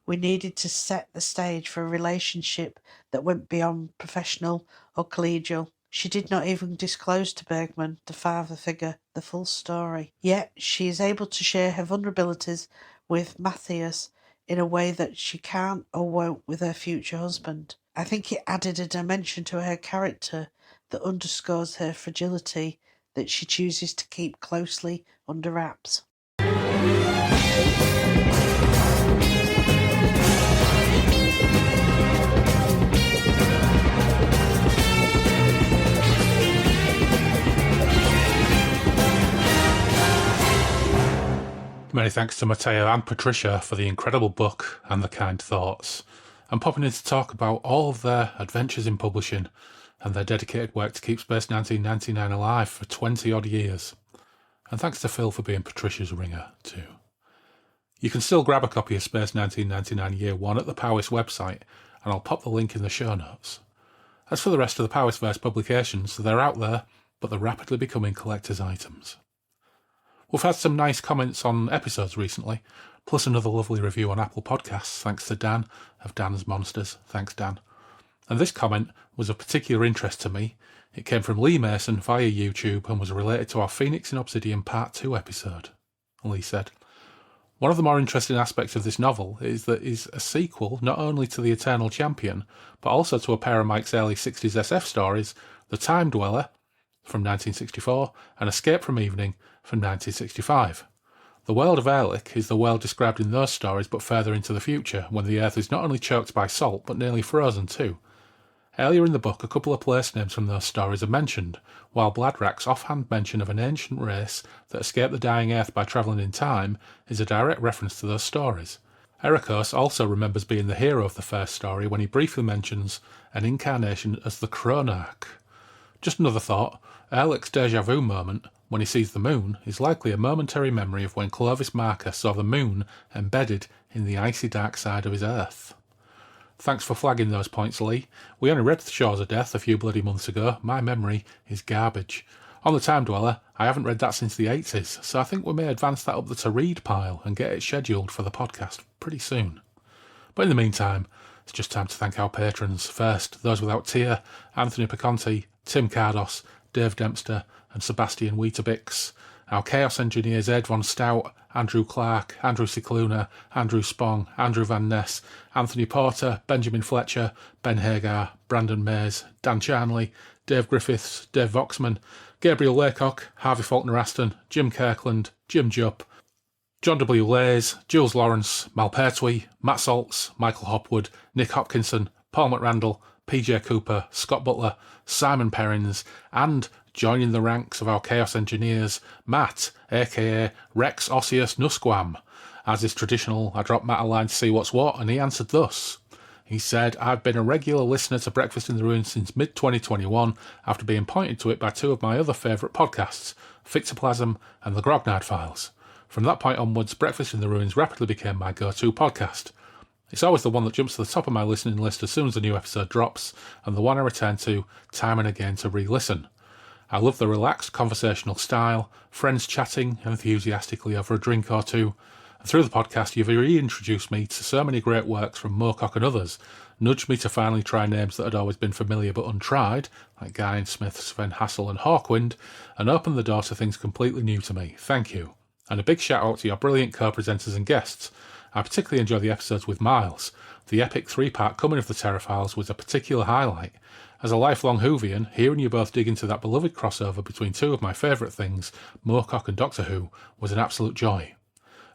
we needed to set the stage for a relationship that went beyond professional or collegial. She did not even disclose to Bergman, the father figure, the full story. Yet she is able to share her vulnerabilities with Matthias in a way that she can't or won't with her future husband. I think it added a dimension to her character that underscores her fragility that she chooses to keep closely under wraps. Many thanks to Mateo and Patricia for the incredible book and the kind thoughts, and popping in to talk about all of their adventures in publishing and their dedicated work to keep Space 1999 alive for 20 odd years. And thanks to Phil for being Patricia's ringer too. You can still grab a copy of Space 1999 Year 1 at the Powys website, and I'll pop the link in the show notes. As for the rest of the Powysverse publications, they're out there, but they're rapidly becoming collector's items. We've had some nice comments on episodes recently, plus another lovely review on Apple Podcasts, thanks to Dan of Dan's Monsters. Thanks, Dan. And this comment was of particular interest to me. It came from Lee Mason via YouTube and was related to our Phoenix in Obsidian Part 2 episode. Lee said, "One of the more interesting aspects of this novel is that it is a sequel not only to The Eternal Champion, but also to a pair of Mike's early 60s SF stories, The Time Dweller from 1964, and Escape from Evening from 1965. The world of Ehrlich is the world described in those stories but further into the future, when the earth is not only choked by salt but nearly frozen too. Earlier in the book, a couple of place names from those stories are mentioned, while Bladrak's offhand mention of an ancient race that escaped the dying earth by travelling in time is a direct reference to those stories. Ericos also remembers being the hero of the first story when he briefly mentions an incarnation as the Chronarch. Just another thought, Ehrlich's deja vu moment when he sees the moon is likely a momentary memory of when Clovis Marker saw the moon embedded in the icy dark side of his earth. Thanks for flagging those points, Lee. We only read The Shores of Death a few bloody months ago. My memory is garbage. On the Time Dweller, I haven't read that since the 80s, so I think we may advance that up the to-read pile and get it scheduled for the podcast pretty soon. But in the meantime, it's just time to thank our patrons. First, those without tier, Anthony Piconti, Tim Cardos, Dave Dempster and Sebastian Weetabix. Our Chaos Engineers Ed Von Stout, Andrew Clark, Andrew Cicluna, Andrew Spong, Andrew Van Ness, Anthony Porter, Benjamin Fletcher, Ben Hagar, Brandon Mays, Dan Charnley, Dave Griffiths, Dave Voxman, Gabriel Laycock, Harvey Faulkner-Aston, Jim Kirkland, Jim Jupp, John W. Lays, Jules Lawrence, Mal Pertwee, Matt Saltz, Michael Hopwood, Nick Hopkinson, Paul McRandall, PJ Cooper, Scott Butler, Simon Perrins, and joining the ranks of our Chaos Engineers, Matt, aka Rex Osseous Nusquam. As is traditional, I dropped Matt a line to see what's what, and he answered thus. He said, I've been a regular listener to Breakfast in the Ruins since mid-2021 after being pointed to it by two of my other favourite podcasts, Fictoplasm and The Grognard Files. From that point onwards, Breakfast in the Ruins rapidly became my go-to podcast. It's always the one that jumps to the top of my listening list as soon as a new episode drops, and the one I return to time and again to re-listen. I love the relaxed conversational style, friends chatting enthusiastically over a drink or two, and through the podcast you've reintroduced me to so many great works from Moorcock and others, nudged me to finally try names that had always been familiar but untried, like Guy Smith, Sven Hassel and Hawkwind, and opened the door to things completely new to me. Thank you. And a big shout out to your brilliant co-presenters and guests. I particularly enjoy the episodes with Miles. The epic 3-part coming of the Terraphiles was a particular highlight. As a lifelong Whovian, hearing you both dig into that beloved crossover between two of my favourite things, Moorcock and Doctor Who, was an absolute joy.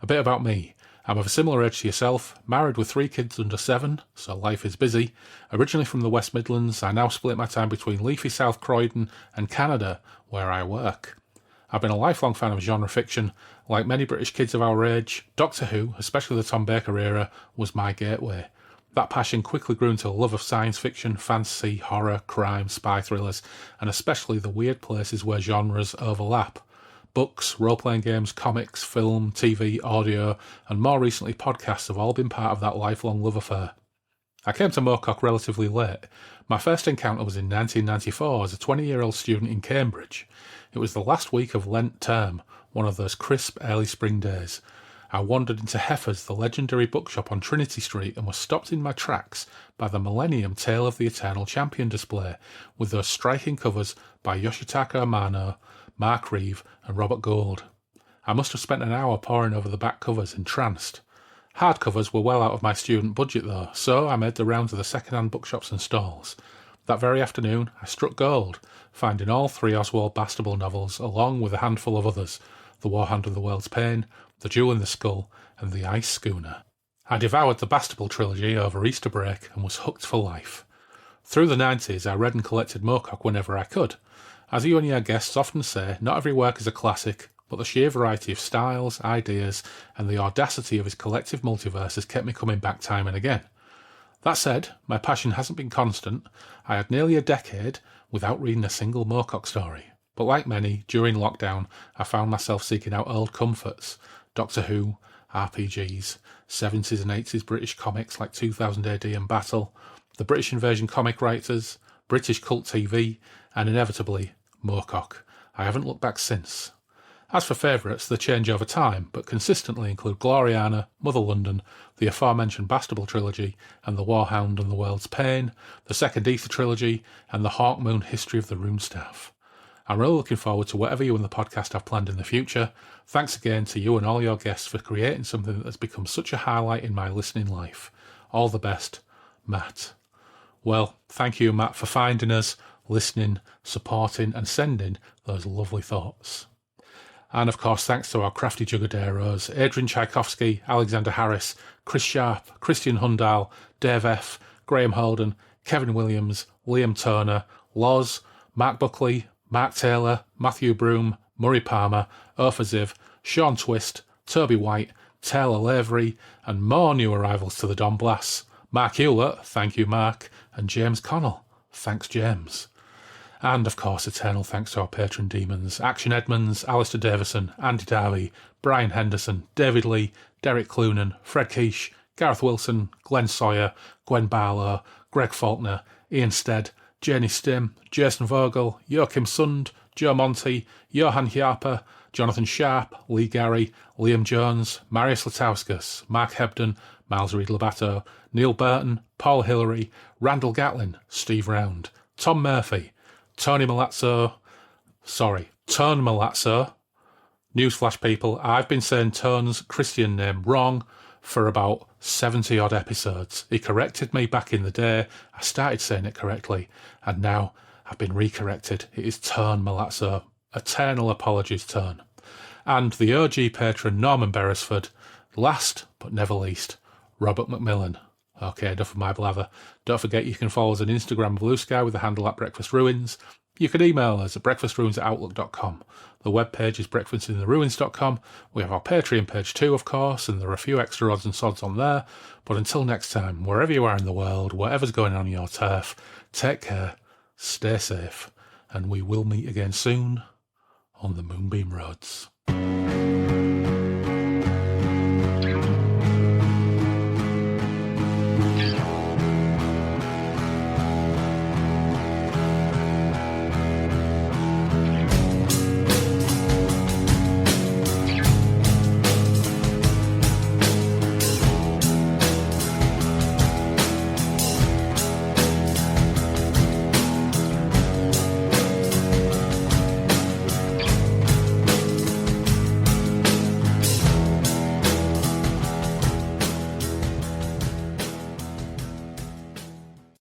A bit about me. I'm of a similar age to yourself, married with 3 kids under 7, so life is busy. Originally from the West Midlands, I now split my time between leafy South Croydon and Canada, where I work. I've been a lifelong fan of genre fiction. Like many British kids of our age, Doctor Who, especially the Tom Baker era, was my gateway. That passion quickly grew into a love of science fiction, fantasy, horror, crime, spy thrillers, and especially the weird places where genres overlap. Books, role-playing games, comics, film, TV, audio, and more recently podcasts have all been part of that lifelong love affair. I came to Moorcock relatively late. My first encounter was in 1994 as a 20-year-old student in Cambridge. It was the last week of Lent term, one of those crisp early spring days. I wandered into Heffer's, the legendary bookshop on Trinity Street, and was stopped in my tracks by the Millennium Tale of the Eternal Champion display, with those striking covers by Yoshitaka Amano, Mark Reeve and Robert Gould. I must have spent an hour poring over the back covers, entranced. Hardcovers were well out of my student budget though, so I made the rounds of the second-hand bookshops and stalls. That very afternoon, I struck gold, finding all 3 Oswald Bastable novels, along with a handful of others, The War Hound and the World's Pain, The Jewel in the Skull, and The Ice Schooner. I devoured the Bastable trilogy over Easter break and was hooked for life. Through the 90s, I read and collected Moorcock whenever I could. As you and your guests often say, not every work is a classic, but the sheer variety of styles, ideas, and the audacity of his collective multiverse has kept me coming back time and again. That said, my passion hasn't been constant. I had nearly a decade without reading a single Moorcock story. But like many, during lockdown, I found myself seeking out old comforts. Doctor Who, RPGs, 70s and 80s British comics like 2000 AD and Battle, the British Invasion comic writers, British cult TV, and inevitably, Moorcock. I haven't looked back since. As for favourites, they change over time, but consistently include Gloriana, Mother London, the aforementioned Bastable trilogy, and The War Hound and the World's Pain, the second Ether trilogy, and the Hawkmoon History of the Runestaff. I'm really looking forward to whatever you and the podcast have planned in the future. Thanks again to you and all your guests for creating something that has become such a highlight in my listening life. All the best, Matt. Well, thank you, Matt, for finding us, listening, supporting and sending those lovely thoughts. And of course, thanks to our crafty jugaderos, Adrian Tchaikovsky, Alexander Harris, Chris Sharp, Christian Hundal, Dave F., Graham Holden, Kevin Williams, Liam Turner, Loz, Mark Buckley, Mark Taylor, Matthew Broom, Murray Palmer, Urfa Ziv, Sean Twist, Toby White, Taylor Lavery, and more new arrivals to the Don Blass, Mark Hewlett, thank you Mark, and James Connell, thanks James. And of course, eternal thanks to our patron demons, Action Edmonds, Alistair Davison, Andy Darby, Brian Henderson, David Lee, Derek Clunan, Fred Quiche, Gareth Wilson, Glenn Sawyer, Gwen Barlow, Greg Faulkner, Ian Stead, Janie Stim, Jason Vogel, Joachim Sund, Joe Monty, Johan Hiarper, Jonathan Sharp, Lee Gary, Liam Jones, Marius Latauskas, Mark Hebden, Miles Reed-Labato, Neil Burton, Paul Hillary, Randall Gatlin, Steve Round, Tom Murphy, Tony Malazzo. Newsflash people, I've been saying Tone's Christian name wrong for about 70 odd episodes. He corrected me back in the day. I started saying it correctly, and now I've been recorrected. It is Tone Malazzo. Eternal apologies, Tone. And the OG patron Norman Beresford. Last but never least, Robert McMillan. Okay, enough of my blather. Don't forget you can follow us on Instagram Blue Sky with the handle @BreakfastRuins. You can email us at breakfastruins@outlook.com. The webpage is breakfastintheruins.com. We have our Patreon page too, of course, and there are a few extra odds and sods on there. But until next time, wherever you are in the world, whatever's going on in your turf, take care, stay safe, and we will meet again soon on the Moonbeam Roads.